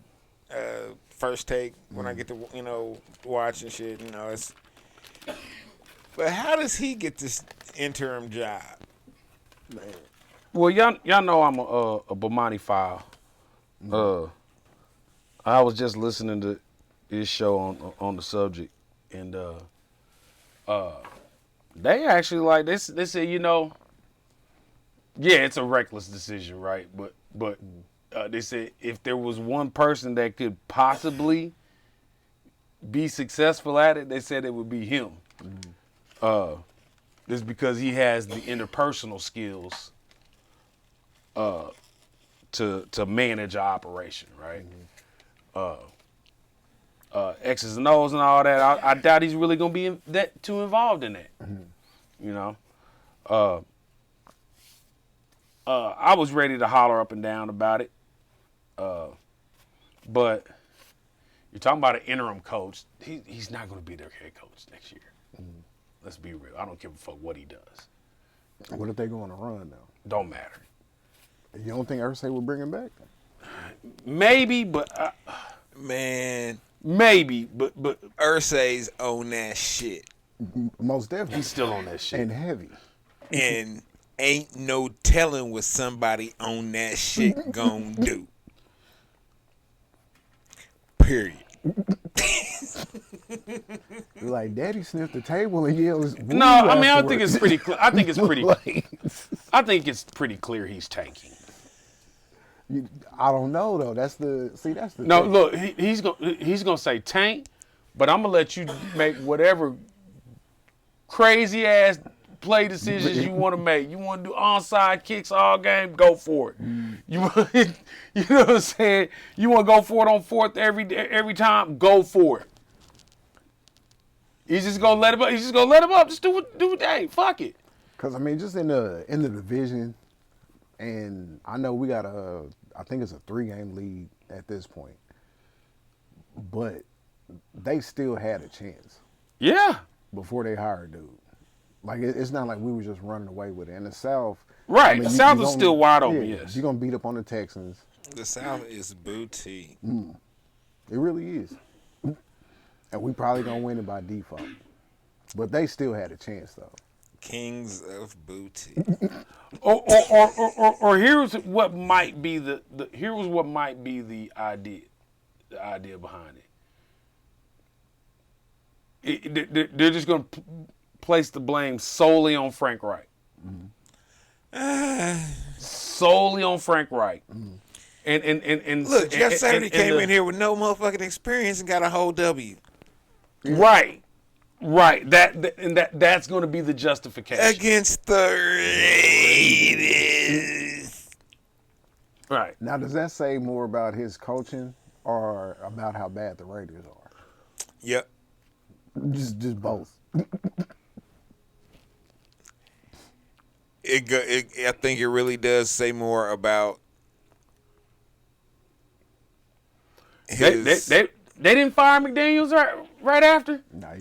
Speaker 2: First Take when I get to watch and shit. It's. But how does he get this interim job? Man.
Speaker 4: Well, y'all know I'm a Bomani file. I was just listening to his show on the subject, and they actually they said, yeah, it's a reckless decision, right? But they said if there was one person that could possibly be successful at it, they said it would be him. Just because he has the interpersonal skills to manage an operation, right? X's and O's and all that. I doubt he's really gonna be too involved in that. I was ready to holler up and down about it, but you're talking about an interim coach. He's not going to be their head coach next year. Let's be real. I don't give a fuck what he does.
Speaker 1: What if they go on a run, though?
Speaker 4: Don't matter.
Speaker 1: You don't think Irsay will bring him back?
Speaker 4: Maybe, but...
Speaker 2: Man.
Speaker 4: Maybe, but...
Speaker 2: Irsay's on that shit.
Speaker 1: Most definitely.
Speaker 4: He's still on that shit.
Speaker 1: And heavy.
Speaker 2: And ain't no telling what somebody on that shit gonna do. Period.
Speaker 1: Like, Daddy sniffed the table and yells.
Speaker 4: No, I mean, I think it's pretty clear. I think it's pretty clear he's tanking.
Speaker 1: I don't know though. That's the
Speaker 4: No,
Speaker 1: thing.
Speaker 4: look, he's gonna say tank, but I'm gonna let you make whatever crazy ass play decisions you want to make. You want to do onside kicks all game, go for it. You know what I'm saying? You want to go for it on fourth every time, go for it. He's just gonna let him up. Just do what hey, fuck it.
Speaker 1: Cause I mean, just in the division, and I know we got I think it's a 3-game lead at this point, but they still had a chance.
Speaker 4: Yeah.
Speaker 1: Before they hired dude. Like, it's not like we were just running away with it. And the South...
Speaker 4: Right, I mean, the South is still wide open, yes.
Speaker 1: You're going to beat up on the Texans.
Speaker 2: The South is booty.
Speaker 1: It really is. And we probably going to win it by default. But they still had a chance, though.
Speaker 2: Kings of booty.
Speaker 4: or here's what might be the idea behind it. They're just going to place the blame solely on Frank Reich. Solely on Frank Reich. And
Speaker 2: look, Jeff Saturday came in here with no motherfucking experience and got a whole W.
Speaker 4: Right. That's going to be the justification
Speaker 2: against the Raiders.
Speaker 4: Right.
Speaker 1: Now, does that say more about his coaching or about how bad the Raiders are?
Speaker 2: Yep.
Speaker 1: Just both.
Speaker 2: I think it really does say more about his...
Speaker 4: They didn't fire McDaniels right after?
Speaker 1: Nah.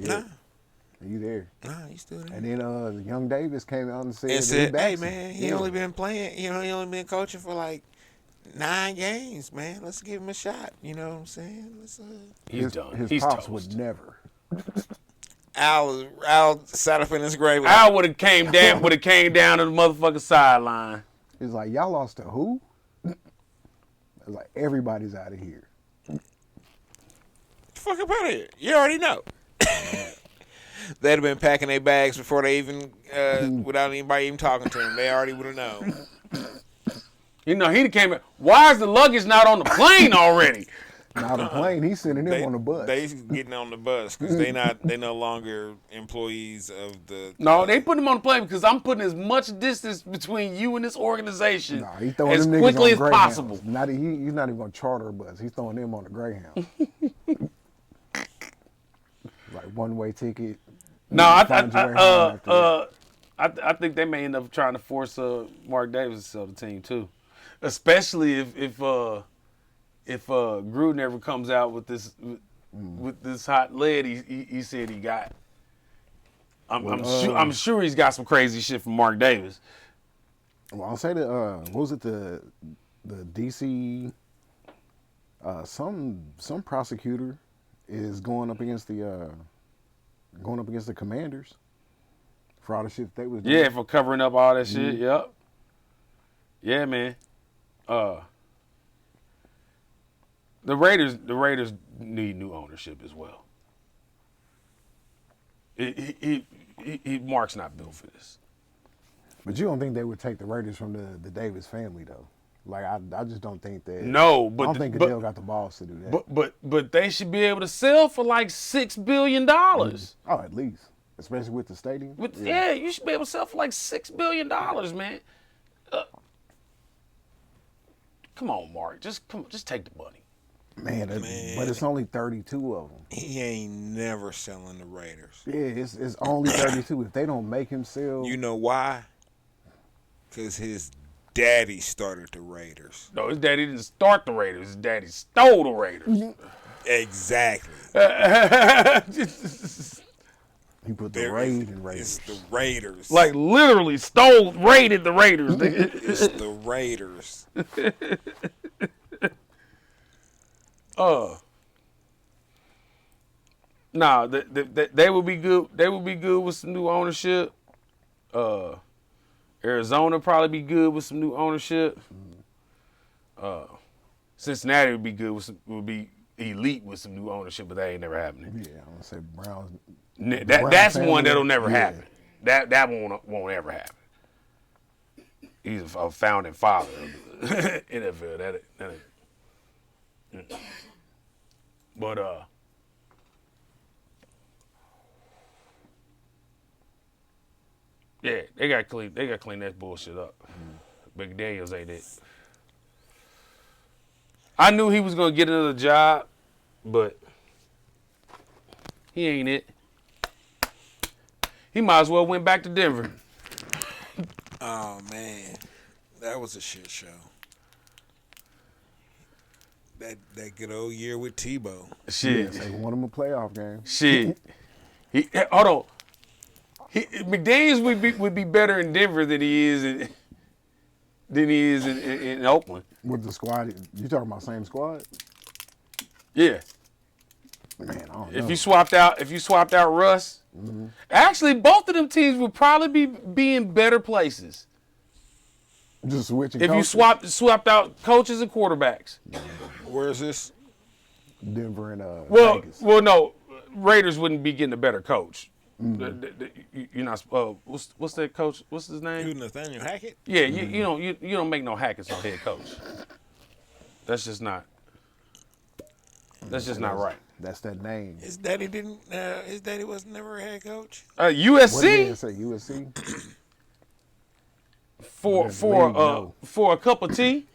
Speaker 1: You there?
Speaker 2: Nah, he's still there.
Speaker 1: And then young Davis came out and said,
Speaker 2: "Hey man, he only been playing. He only been coaching for like 9 games, man. Let's give him a shot. You know what I'm saying?
Speaker 4: He's done.
Speaker 1: His
Speaker 4: He's
Speaker 1: pops
Speaker 4: toast.
Speaker 1: would never.
Speaker 2: Al sat up in his grave.
Speaker 4: Al would have came down to the motherfucking sideline.
Speaker 1: It's like, y'all lost to who? It's like, everybody's out of here.
Speaker 2: Fuck up out of here. You already know. They'd have been packing their bags before they even, without anybody even talking to them. They already would have known.
Speaker 4: You know, he came in. Why is the luggage not on the plane already?
Speaker 1: Not a plane. He's sending them on the bus.
Speaker 2: They getting on the bus because they no longer employees of the.
Speaker 4: No, they put him on the plane because I'm putting as much distance between you and this organization
Speaker 1: He throwing
Speaker 4: as
Speaker 1: them niggas
Speaker 4: quickly
Speaker 1: on
Speaker 4: as
Speaker 1: Greyhounds.
Speaker 4: possible.
Speaker 1: He's not even going to charter a bus. He's throwing them on the Greyhound. Like one-way ticket.
Speaker 4: No,
Speaker 1: Find your way home after that.
Speaker 4: I think they may end up trying to force Mark Davis to sell the team too, especially if Gruden ever comes out with this hot lead he said he got. I'm sure he's got some crazy shit from Mark Davis.
Speaker 1: Well, I'll say that, what was it, the DC, some prosecutor is going up against the Commanders for all the shit they was doing.
Speaker 4: Yeah, for covering up all that shit. Yep. Yeah, man. The Raiders need new ownership as well. Mark's not built for this.
Speaker 1: But you don't think they would take the Raiders from the Davis family, though? Like, I just don't think that.
Speaker 4: No, but
Speaker 1: I don't think Goodell got the balls to do that.
Speaker 4: But they should be able to sell for like $6 billion.
Speaker 1: Oh, at least, especially with the stadium.
Speaker 4: Yeah, you should be able to sell for like $6 billion, man. Come on, Mark. Just take the money.
Speaker 1: Man, but it's only 32 of them.
Speaker 2: He ain't never selling the Raiders.
Speaker 1: Yeah, it's only 32. If they don't make him sell,
Speaker 2: You know why? Because his daddy started the Raiders.
Speaker 4: No, his daddy didn't start the Raiders. His daddy stole the Raiders.
Speaker 2: Exactly.
Speaker 1: he put the raid in
Speaker 2: It's
Speaker 1: Raiders.
Speaker 2: the Raiders.
Speaker 4: Like literally raided the Raiders.
Speaker 2: It's the Raiders.
Speaker 4: Nah, they would be good. They would be good with some new ownership. Arizona probably be good with some new ownership. Cincinnati would be good would be elite with some new ownership, but that ain't never happening.
Speaker 1: Yeah, I'm gonna say Browns.
Speaker 4: That's one that'll never happen. That won't ever happen. He's a founding father of the NFL. That But yeah, they got clean that bullshit up. Big Daniels ain't it. I knew he was gonna get another job, but he ain't it. He might as well went back to Denver.
Speaker 2: Oh, man. That was a shit show. That good old year with Tebow.
Speaker 4: Shit.
Speaker 1: They won him a playoff game.
Speaker 4: Shit. Hold on. McDaniels would be better in Denver than he is in Oakland.
Speaker 1: With the squad, you talking about same squad?
Speaker 4: Yeah.
Speaker 1: Man, I don't know.
Speaker 4: If you swapped out Russ, actually both of them teams would probably be in better places.
Speaker 1: Just switching.
Speaker 4: If
Speaker 1: coaches.
Speaker 4: you swapped out coaches and quarterbacks.
Speaker 2: Where's this?
Speaker 1: Denver and Vegas.
Speaker 4: Well, no, Raiders wouldn't be getting a better coach. You're not. What's that coach? What's his name?
Speaker 2: Who, Nathaniel Hackett?
Speaker 4: Yeah, you don't make no Hackett's on head coach. That's just not. That's just not right.
Speaker 1: That's that name.
Speaker 2: His daddy didn't. His daddy was never a head coach.
Speaker 1: What did
Speaker 4: USC
Speaker 1: they say? USC.
Speaker 4: for a cup of tea.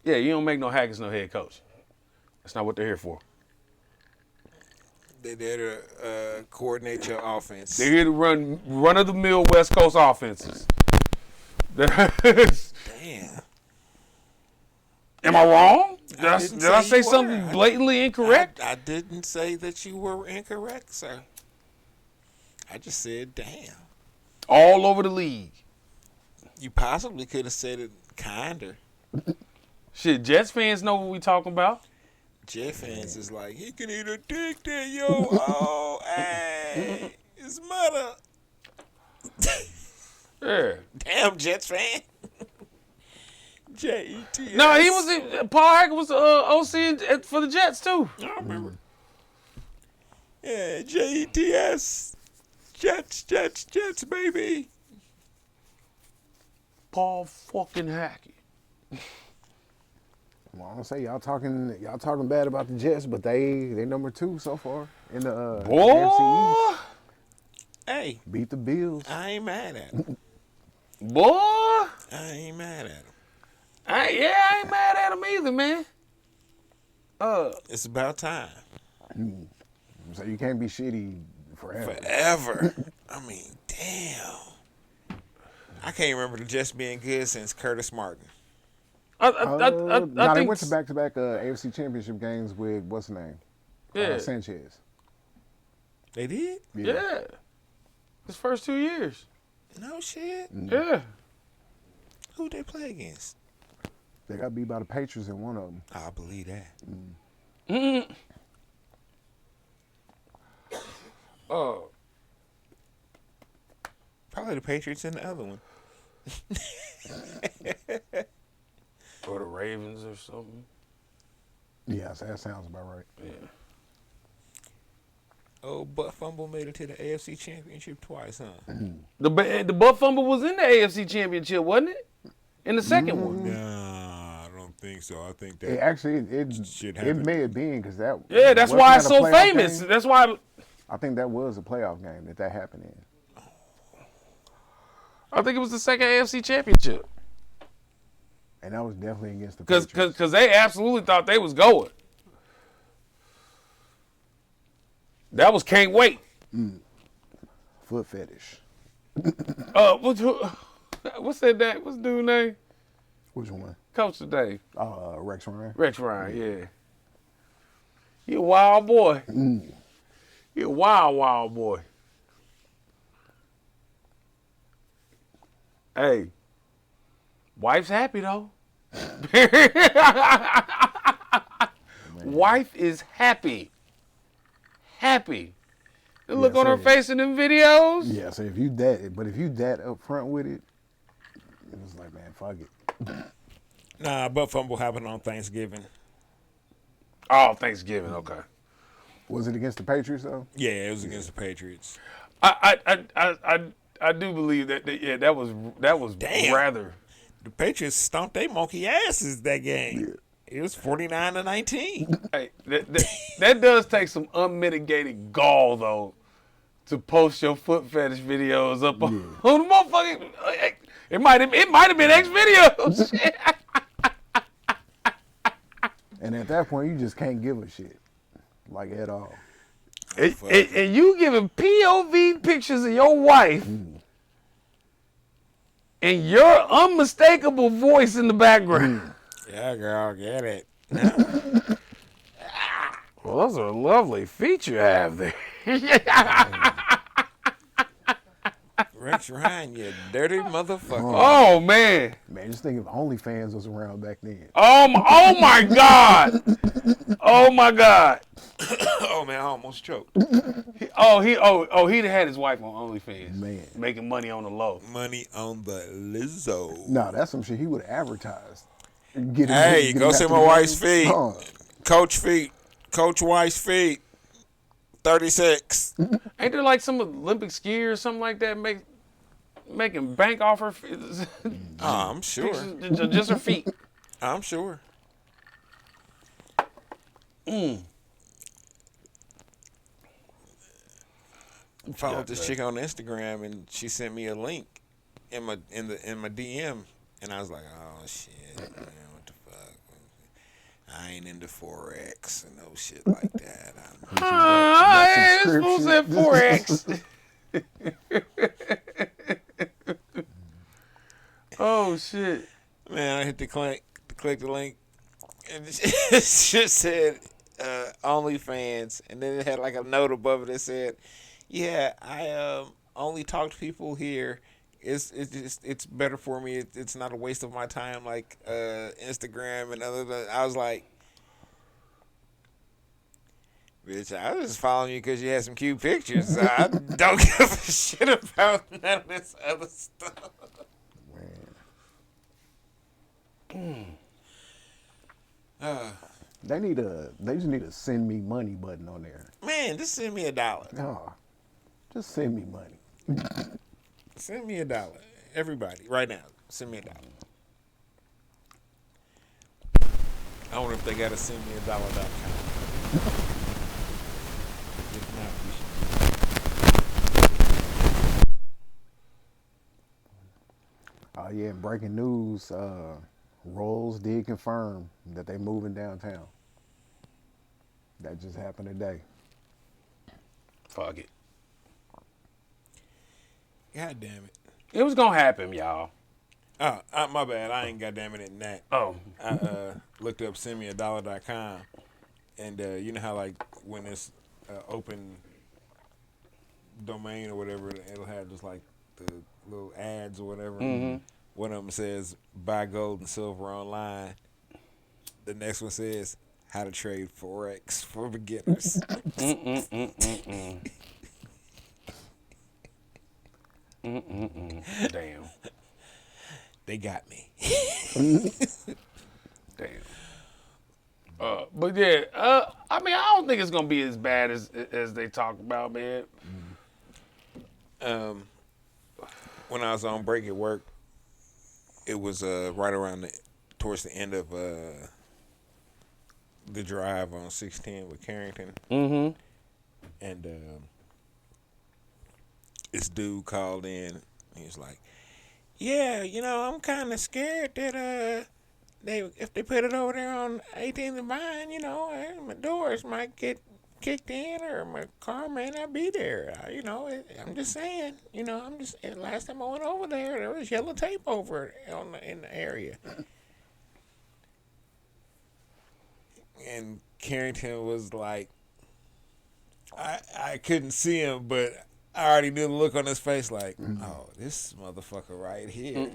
Speaker 4: Yeah, you don't make no Hackett's no head coach. That's not what they're here for.
Speaker 2: They're there to coordinate your offense.
Speaker 4: They're here to run of the mill West Coast offenses.
Speaker 2: Damn.
Speaker 4: Am I wrong? Did I
Speaker 2: didn't
Speaker 4: say
Speaker 2: you
Speaker 4: something
Speaker 2: were.
Speaker 4: blatantly incorrect?
Speaker 2: I didn't say that you were incorrect, sir. I just said, damn.
Speaker 4: All over the league.
Speaker 2: You possibly could have said it kinder.
Speaker 4: Shit, Jets fans know what we talking about.
Speaker 2: Jet fans is like, he can eat a dick there, yo. Oh, hey, his mother.
Speaker 4: Yeah.
Speaker 2: Damn, Jets fan. J-E-T-S.
Speaker 4: No, he was. Paul Hackett was OC for the Jets too.
Speaker 2: I remember. Yeah, J-E-T-S. Jets, baby.
Speaker 4: Paul fucking Hackett.
Speaker 1: Well, I'm gonna say y'all talking bad about the Jets, but they number 2 so far in the AFC East.
Speaker 2: Hey,
Speaker 1: Beat the Bills.
Speaker 2: I ain't mad at him.
Speaker 4: Boy.
Speaker 2: I ain't mad at him.
Speaker 4: I ain't mad at him either, man.
Speaker 2: It's about time.
Speaker 1: So you can't be shitty forever.
Speaker 2: Forever. I mean, damn. I can't remember the Jets being good since Curtis Martin.
Speaker 4: I
Speaker 1: They
Speaker 4: think
Speaker 1: went to back-to-back AFC Championship games with what's the name? Sanchez.
Speaker 2: They did?
Speaker 4: Yeah. His first 2 years.
Speaker 2: No shit.
Speaker 4: Yeah.
Speaker 2: Who they play against?
Speaker 1: They got beat by the Patriots in one of them.
Speaker 2: I believe that.
Speaker 4: Oh.
Speaker 2: Probably the Patriots in the other one.
Speaker 4: Or the Ravens or something.
Speaker 1: Yeah, so that sounds about right.
Speaker 4: Yeah.
Speaker 2: Oh, Butt Fumble made it to the AFC Championship twice, huh?
Speaker 4: The Butt Fumble was in the AFC Championship, wasn't it? In the second one.
Speaker 2: Nah, I don't think so. I think that
Speaker 1: It actually
Speaker 2: shit
Speaker 1: it
Speaker 2: happened.
Speaker 1: may have been because that.
Speaker 4: Yeah, that's
Speaker 1: wasn't
Speaker 4: why
Speaker 1: that
Speaker 4: it's
Speaker 1: a
Speaker 4: so
Speaker 1: playoff
Speaker 4: famous.
Speaker 1: game?
Speaker 4: That's why
Speaker 1: I think that was a playoff game that happened in.
Speaker 4: I think it was the second AFC Championship.
Speaker 1: And that was definitely against the
Speaker 4: Because
Speaker 1: Patriots.
Speaker 4: they absolutely thought they was going. That was can't wait.
Speaker 1: Foot fetish.
Speaker 4: What's that? What's the dude's name?
Speaker 1: Which one?
Speaker 4: Coach today.
Speaker 1: Rex Ryan.
Speaker 4: Rex Ryan, yeah. He a wild boy. He a wild boy. Hey, wife's happy though. Wife is happy. Happy. The look on her
Speaker 1: same.
Speaker 4: face in them videos.
Speaker 1: Yeah, so if you that up front with it, it was like, man, fuck it.
Speaker 2: Nah, Butt Fumble happened on Thanksgiving.
Speaker 4: Oh, Thanksgiving. Okay.
Speaker 1: Was it against the Patriots though?
Speaker 2: Yeah, it was against the Patriots.
Speaker 4: I do believe that. Yeah, that was
Speaker 2: Damn.
Speaker 4: rather.
Speaker 2: The Patriots stomped their monkey asses that game. It was 49-19.
Speaker 4: Hey, that does take some unmitigated gall though, to post your foot fetish videos up on the motherfucking. It might have been X videos.
Speaker 1: And at that point, you just can't give a shit, like at all.
Speaker 4: And you giving POV pictures of your wife and your unmistakable voice in the background.
Speaker 2: Yeah, girl, get it.
Speaker 4: Well, those are lovely feet you have there.
Speaker 2: Rex Ryan, you dirty motherfucker.
Speaker 4: Oh man.
Speaker 1: Man, just think if OnlyFans was around back then.
Speaker 4: Oh my God. Oh my God.
Speaker 2: Oh man, I almost choked.
Speaker 4: He'd had his wife on OnlyFans.
Speaker 1: Man.
Speaker 4: Making money on the low.
Speaker 2: Money on the Lizzo.
Speaker 1: No, that's some shit he would have advertised.
Speaker 2: Hey, go see my wife's feet. Coach Wife's feet. 36.
Speaker 4: Ain't there like some Olympic skier or something like that making bank off her feet?
Speaker 2: I'm sure.
Speaker 4: Just her feet.
Speaker 2: I'm sure. Followed this chick on Instagram and she sent me a link in my DM and I was like, oh shit, man, what the fuck? I ain't into Forex and no shit like that.
Speaker 4: It's supposed to have 4X. Oh shit.
Speaker 2: Man, I hit click the link and it just said OnlyFans and then it had like a note above it that said, yeah, I only talk to people here. It's better for me. It's not a waste of my time like Instagram and other. I was like, Bitch, I was just following you because you had some cute pictures. I don't give a shit about none of this other stuff.
Speaker 1: Man. They just need a send me money button on there.
Speaker 2: Man, just send me $1.
Speaker 1: Oh, just send me money.
Speaker 2: Send me $1. Everybody, right now, send me $1. I wonder if they got to send me $1.com. If not, we should.
Speaker 1: Oh yeah, breaking news. Rolls did confirm that they moving downtown. That just happened today.
Speaker 4: Fuck it.
Speaker 2: God damn it.
Speaker 4: It was gonna happen, y'all.
Speaker 2: Oh, my bad. I ain't goddamn it in that.
Speaker 4: Oh.
Speaker 2: I looked up sendmeadollar.com, and you know how like when it's open domain or whatever, it'll have just like the little ads or whatever.
Speaker 4: Mm-hmm.
Speaker 2: One of them says buy gold and silver online. The next one says how to trade forex for beginners.
Speaker 4: Damn.
Speaker 2: They got me.
Speaker 4: Damn. But yeah, I mean, I don't think it's gonna be as bad as they talk about, man.
Speaker 2: When I was on break at work, it was right around towards the end of the drive on 610 with Carrington.
Speaker 4: Mm-hmm.
Speaker 2: And this dude called in. He was like, "Yeah, I'm kind of scared that if they put it over there on 18th and Vine, my doors might get kicked in or my car may not be there. I'm just saying. Last time I went over there was yellow tape over it in the area." And Carrington was like, I couldn't see him, but I already knew the look on his face like, oh, this motherfucker right here.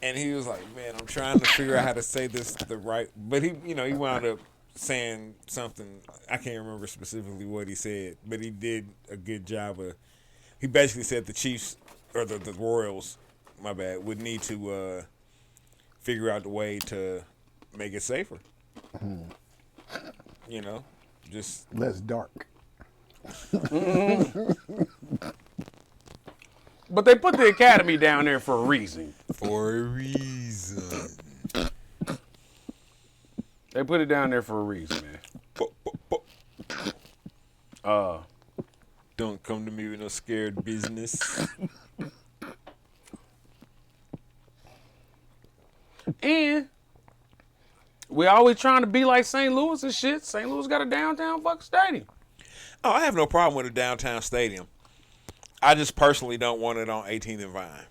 Speaker 2: And he was like, man, I'm trying to figure out how to say this the right. But he wound up saying something. I can't remember specifically what he said, but he did a good job of. He basically said the Chiefs or the Royals, my bad, would need to figure out the way to make it safer. Just
Speaker 1: less dark.
Speaker 4: But they put the academy down there for a reason. They put it down there for a reason, man.
Speaker 2: Don't come to me with no scared business.
Speaker 4: And we always trying to be like St. Louis and shit. St. Louis got a downtown fucking stadium.
Speaker 2: Oh, I have no problem with a downtown stadium. I just personally don't want it on 18th and Vine.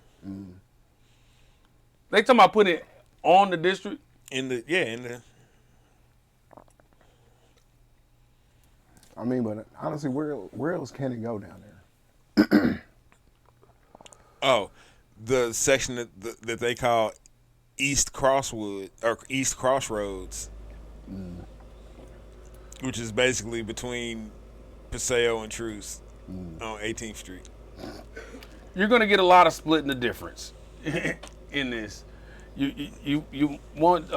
Speaker 4: They talking about putting it on the district?
Speaker 2: In the.
Speaker 1: I mean, but honestly, where else can it go down there?
Speaker 2: Oh, the section that they call East Crossroads, which is basically between Paseo and Truce on 18th Street.
Speaker 4: You're gonna get a lot of splitting the difference in this. You want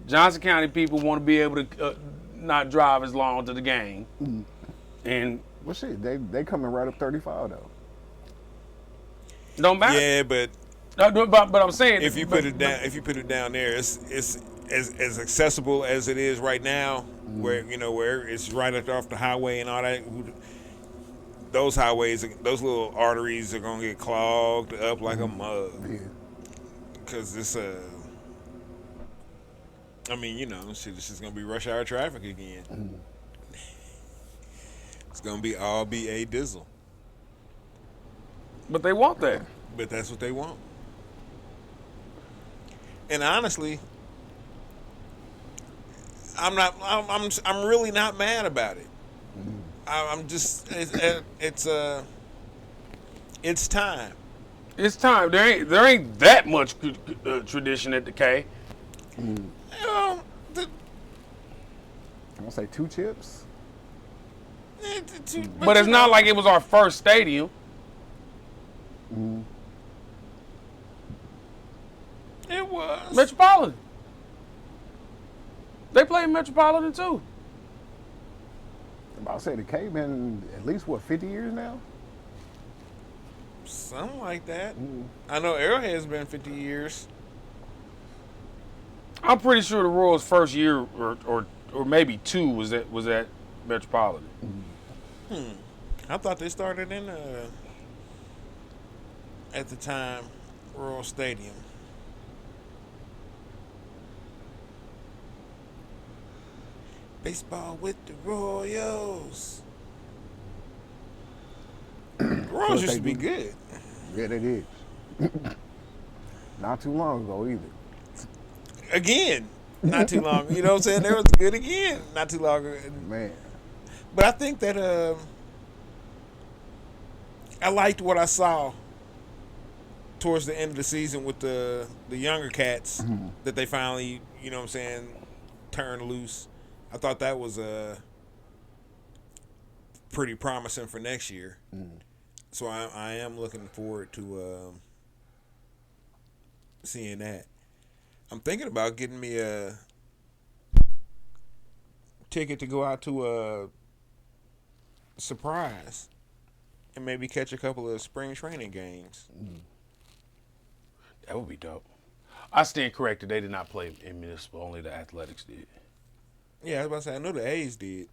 Speaker 4: Johnson County people want to be able to not drive as long to the game, and
Speaker 1: Well, shit, they coming right up 35 though.
Speaker 4: don't matter.
Speaker 2: Yeah, but
Speaker 4: I'm saying
Speaker 2: if you put it down there, it's as accessible as it is right now, where it's right up off the highway and all that. Those highways, those little arteries are gonna get clogged up like a mug.
Speaker 1: Yeah.
Speaker 2: Because it's shit, this is gonna be rush hour traffic again. It's gonna be all a dizzle.
Speaker 4: But they want that.
Speaker 2: But that's what they want. And honestly, I'm really not mad about it. I'm just it's time.
Speaker 4: It's time. There ain't that much tradition at the K.
Speaker 1: I gonna say 2 chips.
Speaker 4: But it's not like it was our first stadium.
Speaker 2: It was.
Speaker 4: Metropolitan. They play in Metropolitan too.
Speaker 1: I'm about to say the K been at least 50 years now.
Speaker 2: Something like that. I know Arrowhead's been 50 years.
Speaker 4: I'm pretty sure the Royals' first year or maybe 2 was at Metropolitan.
Speaker 2: I thought they started in at the time Royal Stadium. Baseball with the Royals. The Royals used to be good.
Speaker 1: Yeah, they did. Not too long ago either.
Speaker 2: Again, not too long. You know what I'm saying? They was good again. Not too long ago.
Speaker 1: Man.
Speaker 2: But I think that I liked what I saw towards the end of the season with the younger cats that they finally, you know what I'm saying, turned loose. I thought that was pretty promising for next year. So I am looking forward to seeing that. I'm thinking about getting me a ticket to go out to a Surprise and maybe catch a couple of spring training games.
Speaker 4: That would be dope. I stand corrected. They did not play in Municipal. Only the Athletics did.
Speaker 2: Yeah, I was about to say, I know the A's did.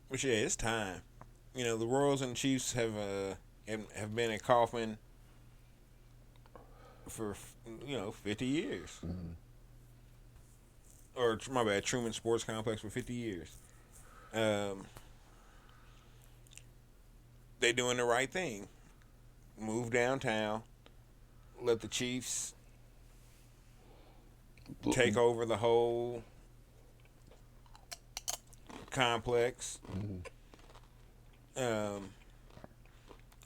Speaker 2: But yeah, it's time. You know, the Royals and Chiefs have been in Kaufman for 50 years. Or my bad, Truman Sports Complex for 50 years. They doing the right thing. Move downtown. Let the Chiefs take over the whole complex. And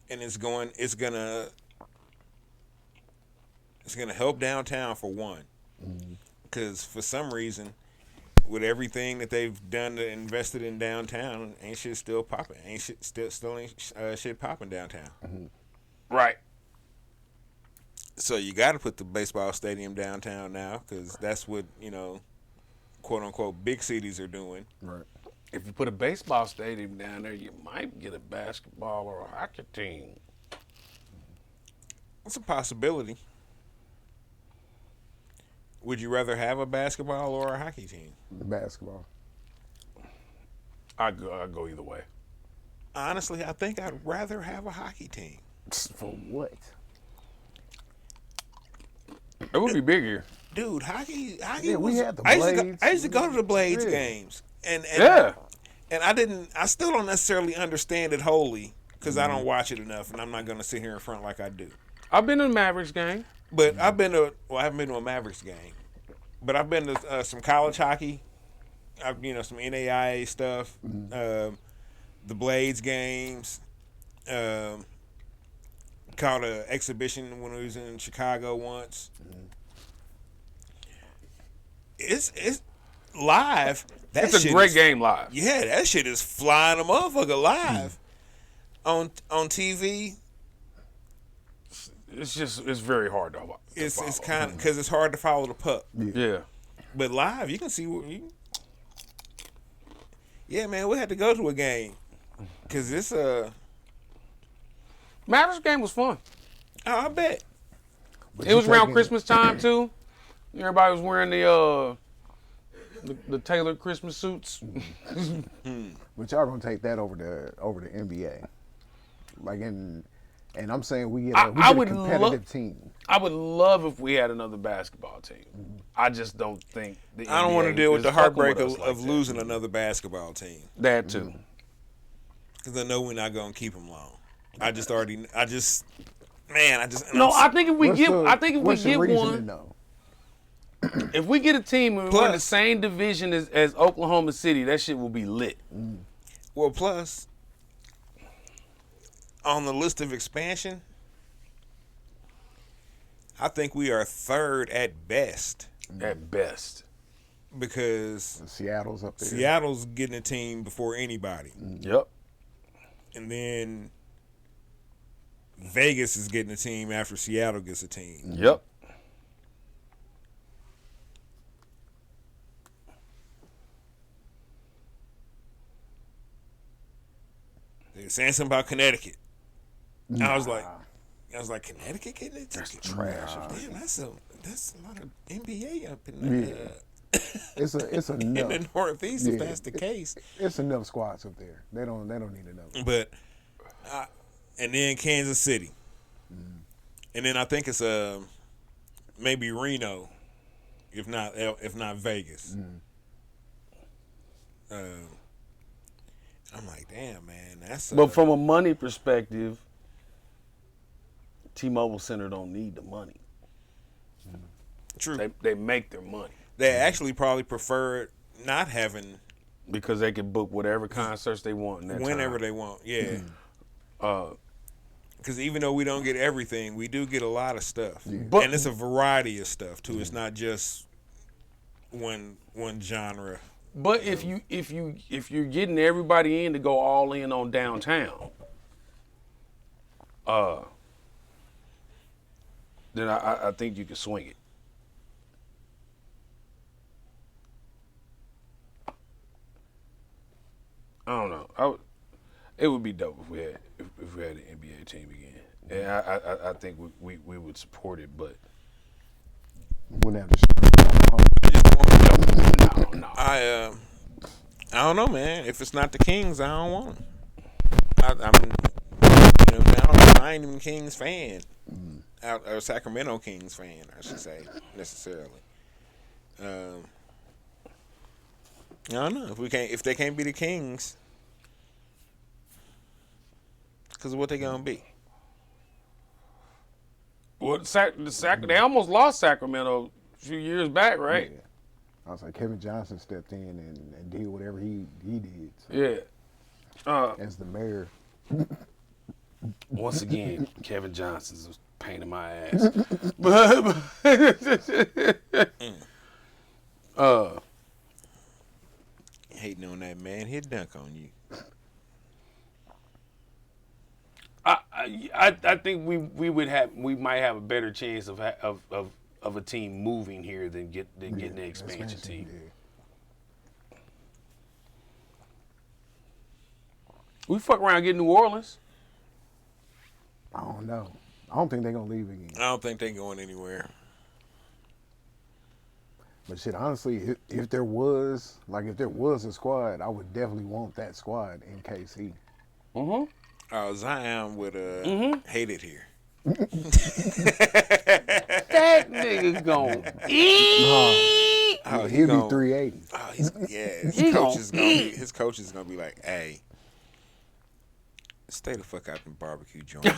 Speaker 2: it's gonna help downtown for one. Because for some reason, with everything that they've done to invested in downtown, ain't shit still popping. Ain't shit still ain't shit popping downtown.
Speaker 4: Right.
Speaker 2: So you got to put the baseball stadium downtown now, because that's what quote unquote big cities are doing.
Speaker 1: Right.
Speaker 4: If you put a baseball stadium down there, you might get a basketball or a hockey team.
Speaker 2: It's a possibility. Would you rather have a basketball or a hockey team?
Speaker 1: Basketball.
Speaker 4: I'd go either way.
Speaker 2: Honestly, I think I'd rather have a hockey team.
Speaker 1: For what?
Speaker 4: It would be bigger.
Speaker 2: Dude, hockey
Speaker 1: Yeah,
Speaker 2: was,
Speaker 1: we had the
Speaker 2: I
Speaker 1: Blades.
Speaker 2: used to go to the Blades
Speaker 1: Yeah.
Speaker 2: games. And
Speaker 4: Yeah.
Speaker 2: And I still don't necessarily understand it wholly, because I don't watch it enough, and I'm not going to sit here in front like I do.
Speaker 4: I've been to the Mavericks game.
Speaker 2: But I haven't been to a Mavericks game, but I've been to some college hockey, some NAIA stuff, the Blades games, caught an exhibition when I was in Chicago once. It's live.
Speaker 4: It's a great game live.
Speaker 2: Yeah, that shit is flying a motherfucker live on TV.
Speaker 4: It's very hard to follow.
Speaker 2: It's kind of because it's hard to follow the puck.
Speaker 4: Yeah.
Speaker 2: But live, you can see what you. Yeah, man, we had to go to a game because this
Speaker 4: Mavericks game was fun.
Speaker 2: Oh, I bet.
Speaker 1: But
Speaker 4: It
Speaker 1: you
Speaker 4: was around
Speaker 1: taking-
Speaker 4: Christmas time too. Everybody was wearing the tailored Christmas suits.
Speaker 1: But y'all gonna take that over the NBA, and I'm saying we get a competitive team.
Speaker 4: I would love if we had another basketball team. I just don't think the
Speaker 2: I don't want to
Speaker 4: NBA
Speaker 2: deal with
Speaker 4: is
Speaker 2: the
Speaker 4: fucking
Speaker 2: heartbreak
Speaker 4: with us
Speaker 2: of
Speaker 4: like that.
Speaker 2: losing another basketball team
Speaker 4: That too.
Speaker 2: because I know we're not gonna keep them long.
Speaker 4: No,
Speaker 2: I
Speaker 4: think if we
Speaker 1: What's
Speaker 4: get,
Speaker 1: the-
Speaker 4: I think if we
Speaker 1: what's the
Speaker 4: get
Speaker 1: reason to
Speaker 4: one,
Speaker 1: know?
Speaker 4: if we get a team and we're in the
Speaker 2: Plus-
Speaker 4: same division as Oklahoma City, that shit will be lit.
Speaker 2: Well, plus on the list of expansion, I think we are third at best
Speaker 4: At best.
Speaker 2: because
Speaker 1: Seattle's up there.
Speaker 2: Seattle's getting a team before anybody,
Speaker 4: Yep.
Speaker 2: and then Vegas is getting a team after Seattle gets a team.
Speaker 4: Yep.
Speaker 2: They were saying something about Connecticut. I was like, Connecticut getting it? That's
Speaker 4: trash.
Speaker 2: Damn, that's a lot of NBA up in the,
Speaker 1: It's
Speaker 2: in
Speaker 1: enough.
Speaker 2: the Northeast if
Speaker 1: Yeah.
Speaker 2: that's the case.
Speaker 1: It's enough squads up there. They don't need another.
Speaker 2: But and then Kansas City, and then I think it's maybe Reno, if not Vegas. I'm like, damn, man, that's.
Speaker 4: But from a money perspective, T-Mobile Center don't need the money.
Speaker 2: true.
Speaker 4: They make their money
Speaker 2: They actually probably prefer not having
Speaker 4: because they can book whatever concerts they want in that
Speaker 2: whenever
Speaker 4: time.
Speaker 2: they want. Yeah.
Speaker 4: Uh,
Speaker 2: Because even though we don't get everything, we do get a lot of stuff,
Speaker 4: But-
Speaker 2: and it's a variety of stuff too. It's not just one genre.
Speaker 4: But if you're getting everybody in to go all in on downtown, then I think you can swing it. I don't know. It would be dope if we had an NBA team again, and I think we would support it. But
Speaker 1: Wouldn't have to.
Speaker 4: no.
Speaker 2: I don't know, man. If it's not the Kings, I don't want them. I ain't even Kings fan. Or Sacramento Kings fan, I should say, necessarily. I don't know if they can't be the Kings, because of what they gonna be.
Speaker 4: Well, they almost lost Sacramento a few years back, right?
Speaker 1: Yeah. I was like, Kevin Johnson stepped in and did whatever he did. So,
Speaker 4: Yeah.
Speaker 1: as the mayor.
Speaker 4: Once again, Kevin Johnson's a pain in my ass.
Speaker 2: Hating on that man, he'd dunk on you.
Speaker 4: I think we might have a better chance of a team moving here than getting the expansion team.
Speaker 1: Yeah.
Speaker 4: We fuck around getting New Orleans.
Speaker 1: I don't know. I don't think they're gonna leave again.
Speaker 2: I don't think they're going anywhere.
Speaker 1: But shit, honestly, if there was a squad, I would definitely want that squad in KC.
Speaker 2: Zion would hate it here.
Speaker 4: That nigga gon' eat.
Speaker 2: Oh,
Speaker 1: He'll
Speaker 2: gonna-
Speaker 1: be 380.
Speaker 2: Oh, his
Speaker 4: He
Speaker 2: coach is gonna be like, hey, stay the fuck out in barbecue joints.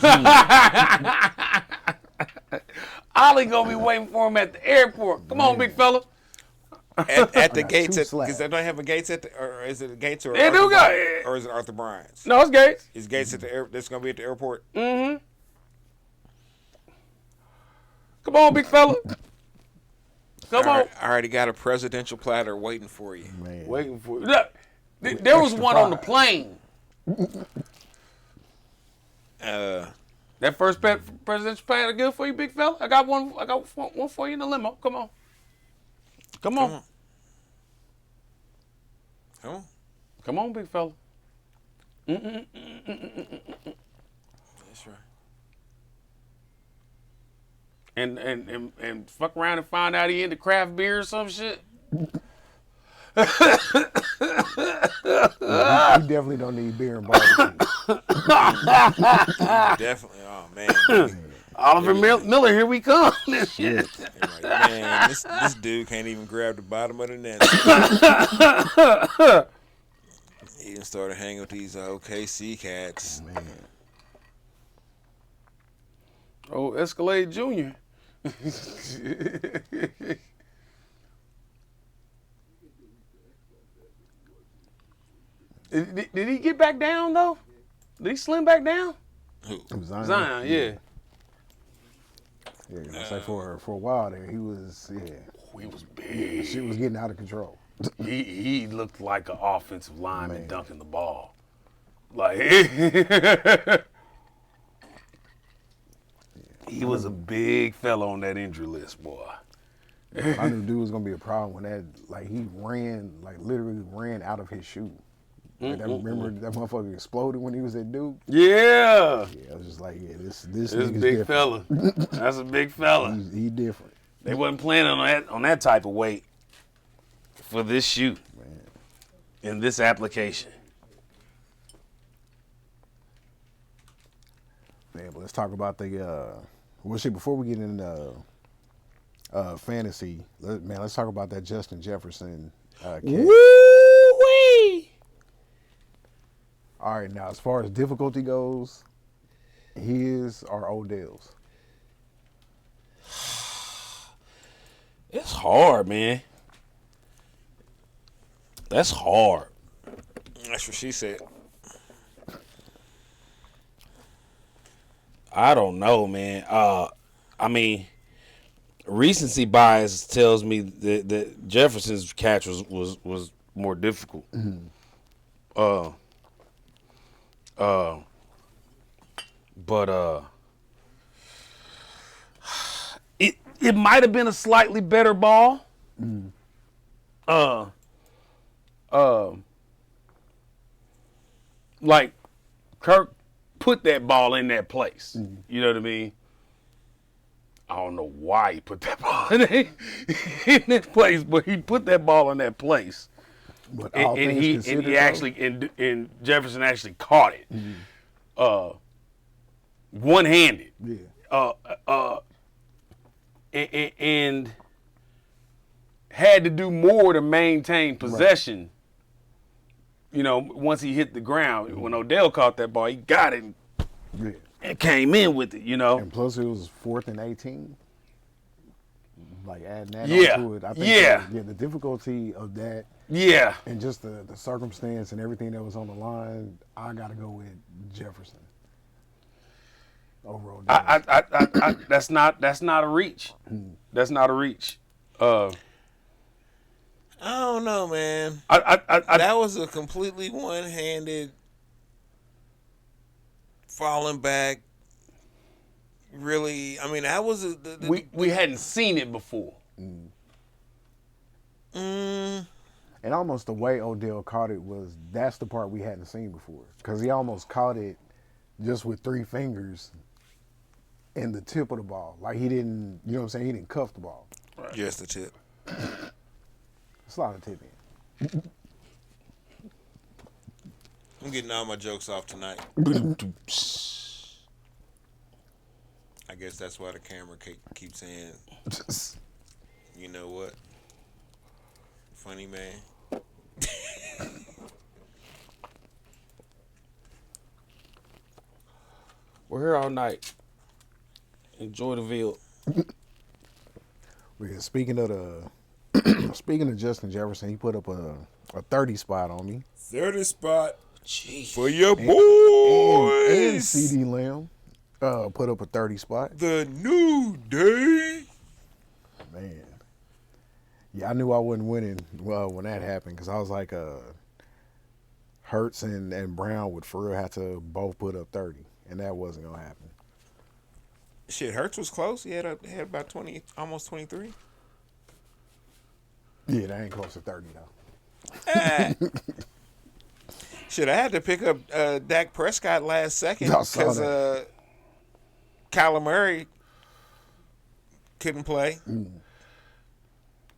Speaker 4: Ollie gonna be waiting for him at the airport. Come on, big fella.
Speaker 2: at the
Speaker 1: got
Speaker 2: gates,
Speaker 1: two
Speaker 2: because they
Speaker 1: slabs.
Speaker 2: don't have a gates at the, or is it the gates or
Speaker 4: They
Speaker 2: Arthur
Speaker 4: do got-
Speaker 2: Bryant? Or is it Arthur Bryant's?
Speaker 4: No, it's Gates.
Speaker 2: Is gates at the air? That's gonna be at the airport.
Speaker 4: Mm-hmm. Come on, big fella. Come on.
Speaker 2: I already got a presidential platter waiting for you.
Speaker 1: Man.
Speaker 4: Waiting for look. There was
Speaker 1: extra
Speaker 4: one on the
Speaker 1: fries.
Speaker 4: plane. That first presidential platter good for you, big fella. I got one for you in the limo. Come on. Come on.
Speaker 2: Come on. Come on.
Speaker 4: Come on, big fella.
Speaker 2: That's right.
Speaker 4: And fuck around and find out he into craft beer or some shit.
Speaker 1: He definitely don't need beer and barbecue.
Speaker 2: Definitely. Oh man.
Speaker 4: Oliver Miller, here we come. This shit.
Speaker 2: Like, man, this dude can't even grab the bottom of the net. He done started hanging with these OKC cats.
Speaker 1: Man.
Speaker 4: Oh, Escalade Jr. Did he get back down though? Did he slim back down?
Speaker 2: Who?
Speaker 1: Zion.
Speaker 4: Zion, yeah.
Speaker 1: Yeah, I say for a while there, he was
Speaker 4: He was big.
Speaker 1: shit was getting out of control.
Speaker 4: He looked like an offensive lineman
Speaker 1: Man.
Speaker 4: dunking the ball. Like he was a big fella on that injury list, boy.
Speaker 1: I knew dude was gonna be a problem when he literally ran out of his shoe. Remember that motherfucker exploded when he was at Duke?
Speaker 4: Yeah.
Speaker 1: Yeah, I was just like, this
Speaker 4: This
Speaker 1: nigga's
Speaker 4: big
Speaker 1: different.
Speaker 4: fella. That's a big fella.
Speaker 1: He different.
Speaker 4: They wasn't planning on that type of weight for this shoe
Speaker 1: Man.
Speaker 4: in this application.
Speaker 1: Man, but let's talk about the before we get into fantasy, let's talk about that Justin Jefferson catch.
Speaker 4: Woo-wee!
Speaker 1: All right, now as far as difficulty goes, his or Odell's.
Speaker 4: It's hard, man. That's hard.
Speaker 2: That's what she said.
Speaker 4: I don't know, man. I mean, recency bias tells me that Jefferson's catch was more difficult. But it might have been a slightly better ball. Like Kirk put that ball in that place. You know what I mean? I don't know why he put that ball in that place, but he put that ball in that place.
Speaker 1: But all
Speaker 4: And
Speaker 1: things
Speaker 4: he
Speaker 1: considered,
Speaker 4: actually and Jefferson actually caught it, one-handed.
Speaker 1: Yeah.
Speaker 4: And had to do more to maintain possession. You know, once he hit the ground, when Odell caught that ball, he got it
Speaker 1: Yeah.
Speaker 4: and came in with it. You know,
Speaker 1: And plus, it was 4th and 18. Like adding that
Speaker 4: Yeah.
Speaker 1: onto it, I think.
Speaker 4: Yeah.
Speaker 1: The difficulty of that
Speaker 4: yeah.
Speaker 1: and just the circumstance and everything that was on the line, I gotta go with Jefferson. Over Odell.
Speaker 4: I that's not a reach. That's not a reach.
Speaker 2: I don't know, man.
Speaker 4: I
Speaker 2: That was a completely one-handed falling back. Really, I mean, that was
Speaker 4: we hadn't seen it before.
Speaker 1: And almost the way Odell caught it that's the part we hadn't seen before. Because he almost caught it just with 3 fingers in the tip of the ball. Like he didn't, you know what I'm saying? He didn't cuff the ball.
Speaker 2: just the tip.
Speaker 1: Slide the tip in.
Speaker 2: I'm getting all my jokes off tonight. I guess that's why the camera keeps saying, you know what? Funny man.
Speaker 4: We're here all night. Enjoy the Ville.
Speaker 1: Speaking of Justin Jefferson, he put up a 30 spot on me.
Speaker 2: 30 spot
Speaker 4: Jeez.
Speaker 2: for your
Speaker 1: And
Speaker 2: boys.
Speaker 1: CD Lamb put up a 30 spot.
Speaker 2: The new day.
Speaker 1: Man. Yeah, I knew I wasn't winning when that happened because I was like, Hurts and Brown would for real have to both put up 30, and that wasn't going to happen.
Speaker 2: Shit, Hurts was close. He had about 20, almost 23.
Speaker 1: Yeah, that ain't close to 30, though.
Speaker 2: Shit, I had to pick up Dak Prescott last second
Speaker 1: I saw
Speaker 2: because Kyler Murray couldn't play.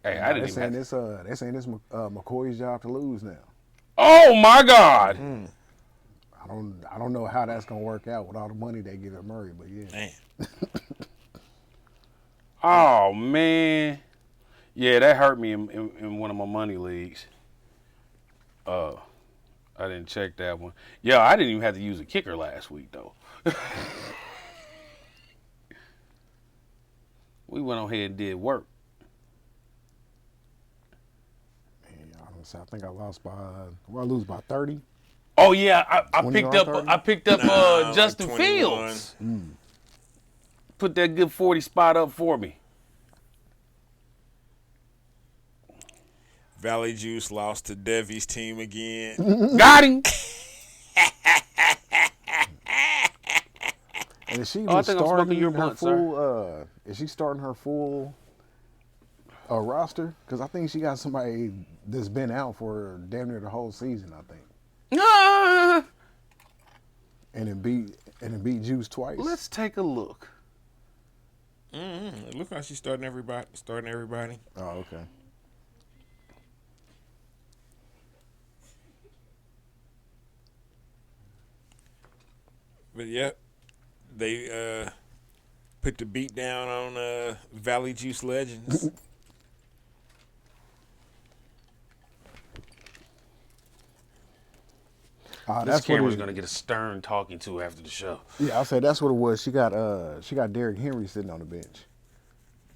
Speaker 4: Hey, I didn't
Speaker 1: They're
Speaker 4: even.
Speaker 1: saying this McCoy's job to lose now.
Speaker 4: Oh my God!
Speaker 1: I don't know how that's gonna work out with all the money they give at Murray, but yeah.
Speaker 2: Man.
Speaker 4: Oh man, yeah, that hurt me in one of my money leagues. I didn't check that one. Yeah, I didn't even have to use a kicker last week though. We went on ahead and did work.
Speaker 1: Man, I don't say. I think I lost by. Well, I lose by 30.
Speaker 4: Oh yeah, I
Speaker 1: 20
Speaker 4: picked
Speaker 1: or
Speaker 4: up
Speaker 1: 30?
Speaker 4: I picked up
Speaker 2: Nah,
Speaker 4: Justin
Speaker 2: like 21.
Speaker 4: Fields. put that good 40 spot up for me.
Speaker 2: Valley Juice lost to Devy's team again.
Speaker 4: Got him.
Speaker 1: And is she
Speaker 4: Oh, I think I'm smoking your
Speaker 1: her
Speaker 4: blunt,
Speaker 1: full? Is she starting her full roster? Because I think she got somebody that's been out for damn near the whole season. I think.
Speaker 4: Ah,
Speaker 1: And it beat Juice twice.
Speaker 4: let's take a look.
Speaker 2: It looks like she's starting everybody.
Speaker 1: Oh, okay.
Speaker 2: But yeah, they put the beat down on Valley Juice Legends.
Speaker 4: This
Speaker 1: That's what
Speaker 4: camera's
Speaker 1: it,
Speaker 4: gonna get a stern talking to after the show.
Speaker 1: Yeah, I'll say that's what it was. She got Derrick Henry sitting on the bench.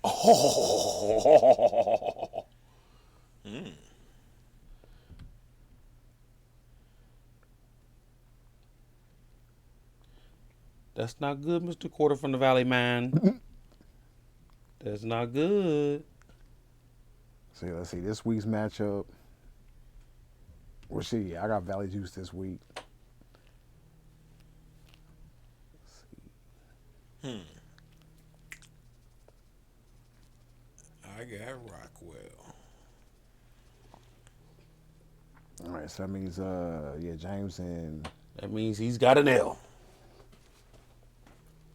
Speaker 4: Oh. That's not good, Mr. Quarter from the Valley Man. That's not good.
Speaker 1: See, let's see this week's matchup. Well, I got Valley Juice this week.
Speaker 2: I got Rockwell.
Speaker 1: All right, so that means James and
Speaker 4: That means he's got an L.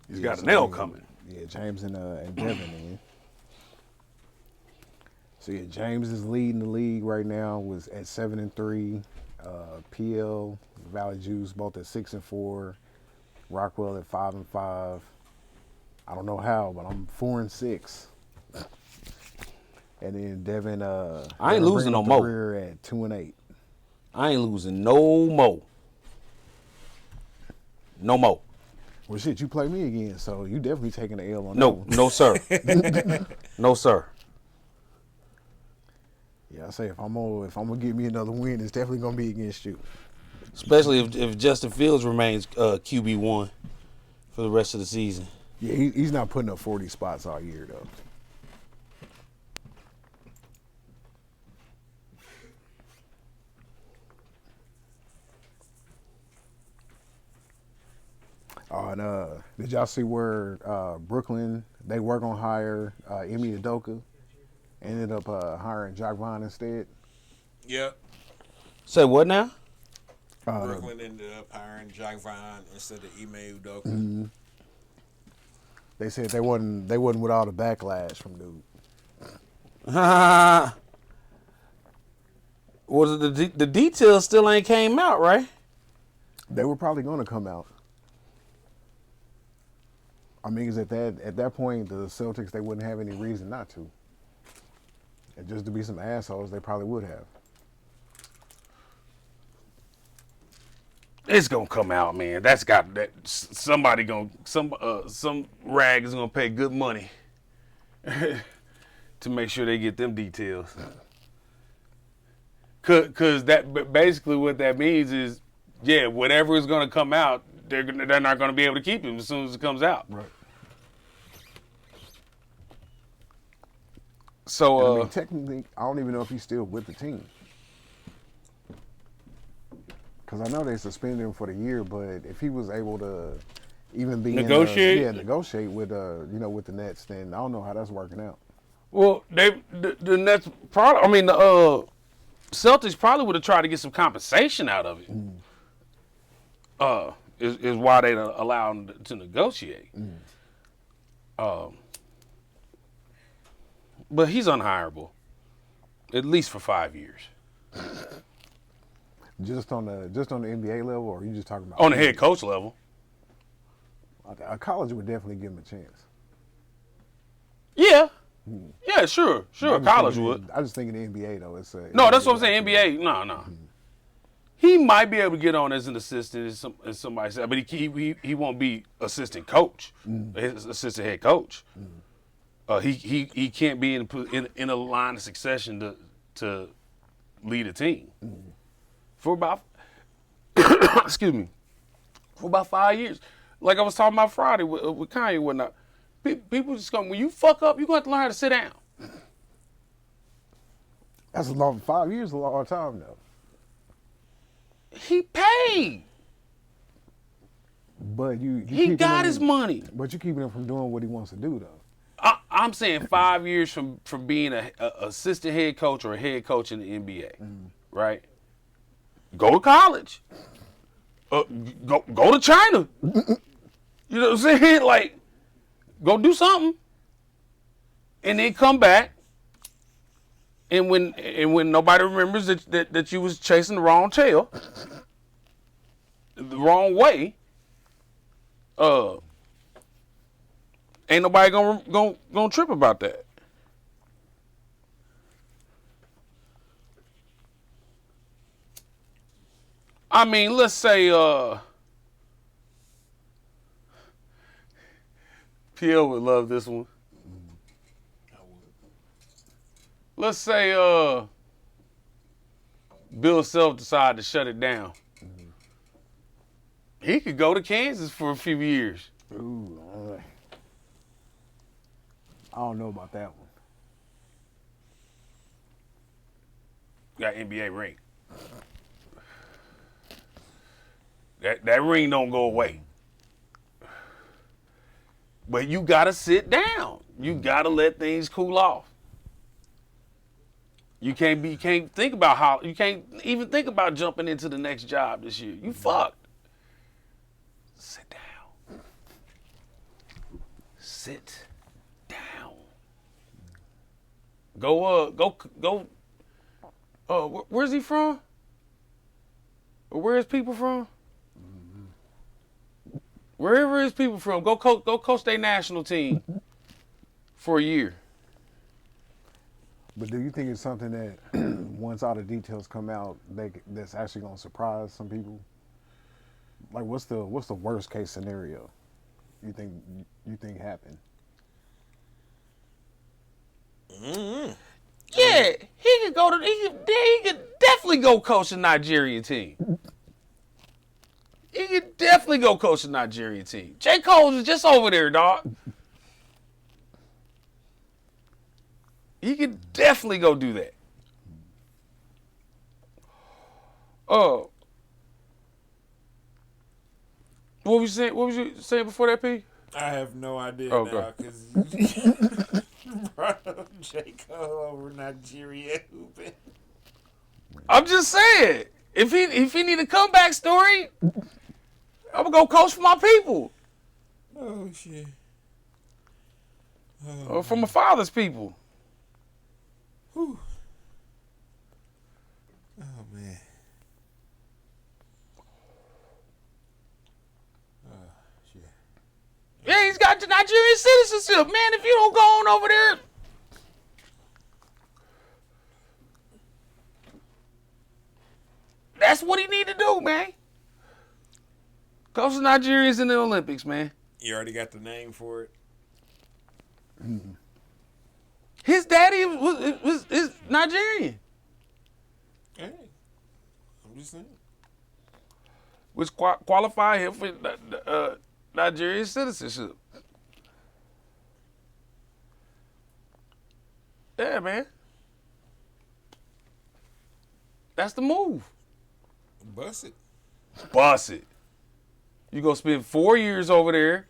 Speaker 4: He's got an L coming.
Speaker 1: Yeah, James and Devin in. So yeah, James is leading the league right now. Was at 7-3. PL, Valley Juice both at 6-4. Rockwell at 5-5. I don't know how, but I'm 4-6. And then Devin,
Speaker 4: I ain't losing no more.
Speaker 1: Rear at 2-8.
Speaker 4: I ain't losing no more. No more.
Speaker 1: Well, shit, you play me again, so you definitely taking the L on that
Speaker 4: No,
Speaker 1: one.
Speaker 4: no, sir. No, sir.
Speaker 1: Yeah, I say if I'm gonna get me another win, it's definitely gonna be against you.
Speaker 4: Especially if Justin Fields remains QB1 for the rest of the season.
Speaker 1: Yeah, he's not putting up 40 spots all year though. Oh, and did y'all see where Brooklyn, they were gonna hire Emi Udoka, ended up hiring Jock Vaughn instead?
Speaker 2: Yep.
Speaker 4: Say what now?
Speaker 2: Brooklyn ended up hiring Jack Vaughn instead of Ime Udoka.
Speaker 1: Mm-hmm. They said they wasn't with all the backlash from dude.
Speaker 4: Was it the details still ain't came out, right?
Speaker 1: They were probably gonna come out. I mean, 'cause at that point, the Celtics, they wouldn't have any reason not to. And just to be some assholes, they probably would have.
Speaker 4: It's gonna come out, man. That's got that. Somebody some rag is gonna pay good money to make sure they get them details. Cause that basically what that means is, yeah, whatever is gonna come out, they're not gonna be able to keep him as soon as it comes out.
Speaker 1: Right.
Speaker 4: So
Speaker 1: I mean, technically, I don't even know if he's still with the team. Because I know they suspended him for the year, but if he was able to even be
Speaker 4: negotiate
Speaker 1: with with the Nets, then I don't know how that's working out.
Speaker 4: well, the Nets probably. I mean, the Celtics probably would have tried to get some compensation out of it. Is why they allow him to negotiate. But he's unhireable, at least for 5 years.
Speaker 1: Just on the NBA level, or are you just talking about
Speaker 4: On the head coach level.
Speaker 1: A college would definitely give him a chance.
Speaker 4: Yeah. Yeah, sure. College would.
Speaker 1: I just think in the NBA though,
Speaker 4: No, that's what I'm saying. NBA, no. He might be able to get on as an assistant, as somebody said, but he won't be assistant coach, assistant head coach. He can't be in a line of succession to lead a team for about excuse me, for about 5 years. Like I was talking about Friday with Kanye and whatnot. People just come, when you fuck up, you're going to have to learn how to sit down.
Speaker 1: That's a long 5 years, a long time though.
Speaker 4: He paid.
Speaker 1: But you
Speaker 4: He
Speaker 1: keeping
Speaker 4: got
Speaker 1: him-
Speaker 4: his money.
Speaker 1: But you keeping him from doing what he wants to do though.
Speaker 4: I'm saying 5 years from being a assistant head coach or a head coach in the NBA, right? Go to college. Go to China. You know what I'm saying? Like, go do something, and then come back. And when nobody remembers that you was chasing the wrong tail, the wrong way, ain't nobody gonna trip about that. I mean, let's say Pierre would love this one. Let's say Bill Self decided to shut it down. He could go to Kansas for a few years.
Speaker 1: Ooh, I don't know about that one.
Speaker 4: Got NBA ring. That ring don't go away. But you gotta sit down. You gotta let things cool off. You can't think about you can't even think about jumping into the next job this year. You fucked. Sit down. Sit down. Go. Where's he from? Or where his people from? Wherever his people from, go coach their national team for a year.
Speaker 1: But do you think it's something that once all the details come out, that's actually gonna surprise some people? Like, what's the worst case scenario you think happened?
Speaker 4: Yeah, he could definitely go coach a Nigerian team. He could definitely go coach a Nigerian team. J. Cole is just over there, dog. He could definitely go do that. Oh. What was you saying before that, P?
Speaker 2: I have no idea
Speaker 4: Okay.
Speaker 2: now because brought up J. Cole over Nigeria hooping.
Speaker 4: I'm just saying, if he need a comeback story, I'm gonna go coach for my people.
Speaker 2: Oh shit.
Speaker 4: Or for my father's people.
Speaker 2: Whew. Oh man. Oh shit.
Speaker 4: Yeah, he's got the Nigerian citizenship, man. If you don't go on over there, that's what he need to do, man. Coach the Nigerians in the Olympics, man.
Speaker 2: You already got the name for it.
Speaker 4: His daddy is Nigerian,
Speaker 2: Hey, I'm just saying.
Speaker 4: which qualify him for Nigerian citizenship. Yeah, man. That's the move.
Speaker 2: Bust it.
Speaker 4: Bust it. You go spend 4 years over there.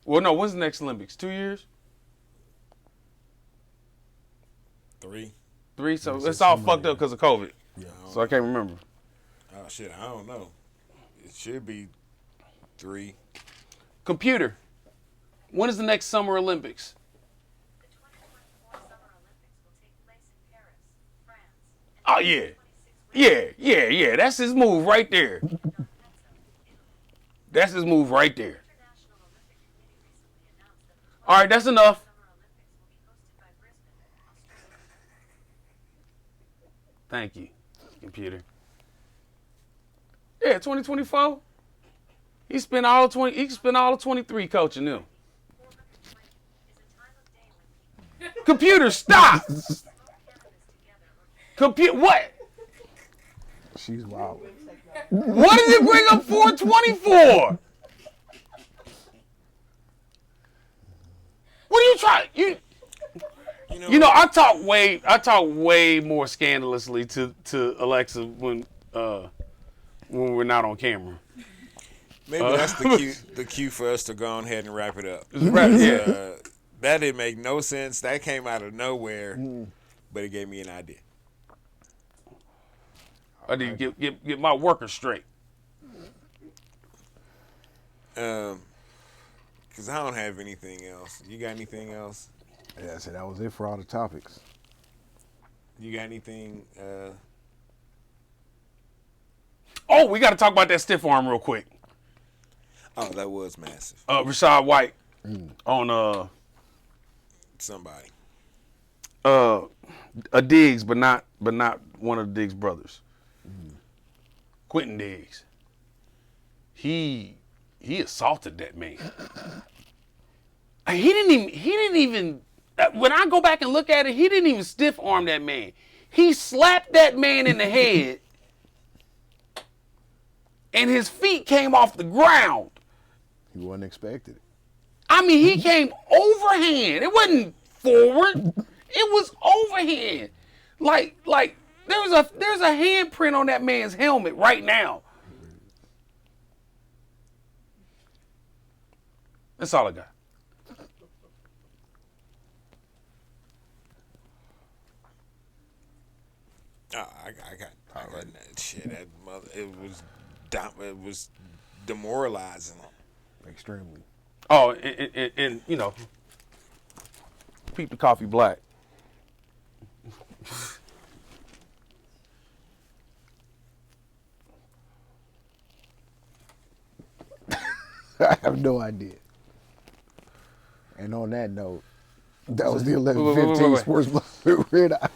Speaker 4: Well, no, when's the next Olympics? 2 years?
Speaker 2: 3.
Speaker 4: 3? So
Speaker 1: Yes,
Speaker 4: it's all
Speaker 1: it's
Speaker 4: fucked up because of COVID.
Speaker 1: Yeah.
Speaker 4: So I can't remember.
Speaker 2: Oh shit, I don't know. It should be 3.
Speaker 4: Computer. When is the next Summer Olympics?
Speaker 5: The 2024 Summer Olympics will take place in Paris, France.
Speaker 4: Oh, yeah. Yeah. That's his move right there. That's his move right there.
Speaker 5: International Olympic Committee recently announced that the
Speaker 4: All right, that's enough.
Speaker 5: Summer Olympics will be hosted by Brisbane, Australia.
Speaker 4: Thank you, computer. Yeah, 2024. He spent all of 23 coaching them.
Speaker 5: 420 is a time of day when people
Speaker 4: Computer, stop.
Speaker 5: smoke cannabis together or
Speaker 4: What?
Speaker 1: She's wild.
Speaker 4: What does it bring up 420 for? You know, I talk way more scandalously to Alexa when we're not on camera.
Speaker 2: Maybe that's the cue for us to go on ahead and wrap it up.
Speaker 4: Right, yeah.
Speaker 2: That didn't make no sense. That came out of nowhere, but it gave me an idea.
Speaker 4: I need to get my workers straight.
Speaker 2: Because I don't have anything else. You got anything else?
Speaker 1: Yeah, so that was it for all the topics.
Speaker 2: You got anything?
Speaker 4: Oh, we got to talk about that stiff arm real quick.
Speaker 2: Oh, that was massive.
Speaker 4: Rashad White on
Speaker 2: Somebody.
Speaker 4: a Diggs, but not one of the Diggs brothers. Quentin Diggs. He assaulted that man. He didn't even. When I go back and look at it, he didn't even stiff arm that man. He slapped that man in the head, and his feet came off the ground.
Speaker 1: He wasn't expected it.
Speaker 4: I mean, he came overhand. It wasn't forward. It was overhand. Like there's a handprint on that man's helmet right now. That's all I got.
Speaker 2: Oh, I got that shit. That mother, it was demoralizing.
Speaker 1: Extremely.
Speaker 4: Oh, and you know, peep the coffee black.
Speaker 1: I have no idea. And on that note, that was the 11:15
Speaker 4: wait.
Speaker 1: Sports Block with J-Ritoc.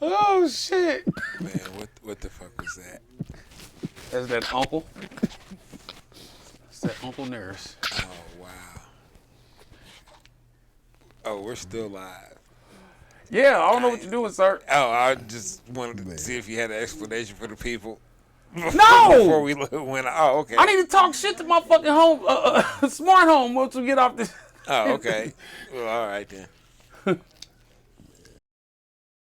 Speaker 4: Oh shit!
Speaker 2: Man, what the fuck was that?
Speaker 4: That's that uncle. That's that Uncle Nurse.
Speaker 2: Oh wow. Oh, we're still live.
Speaker 4: Yeah, I don't know what you're doing, sir.
Speaker 2: Oh, I just wanted to see if you had an explanation for the people.
Speaker 4: No!
Speaker 2: Before we went. Oh, okay.
Speaker 4: I need to talk shit to my fucking home, smart home once we get off this.
Speaker 2: Oh, okay. Well, all right then.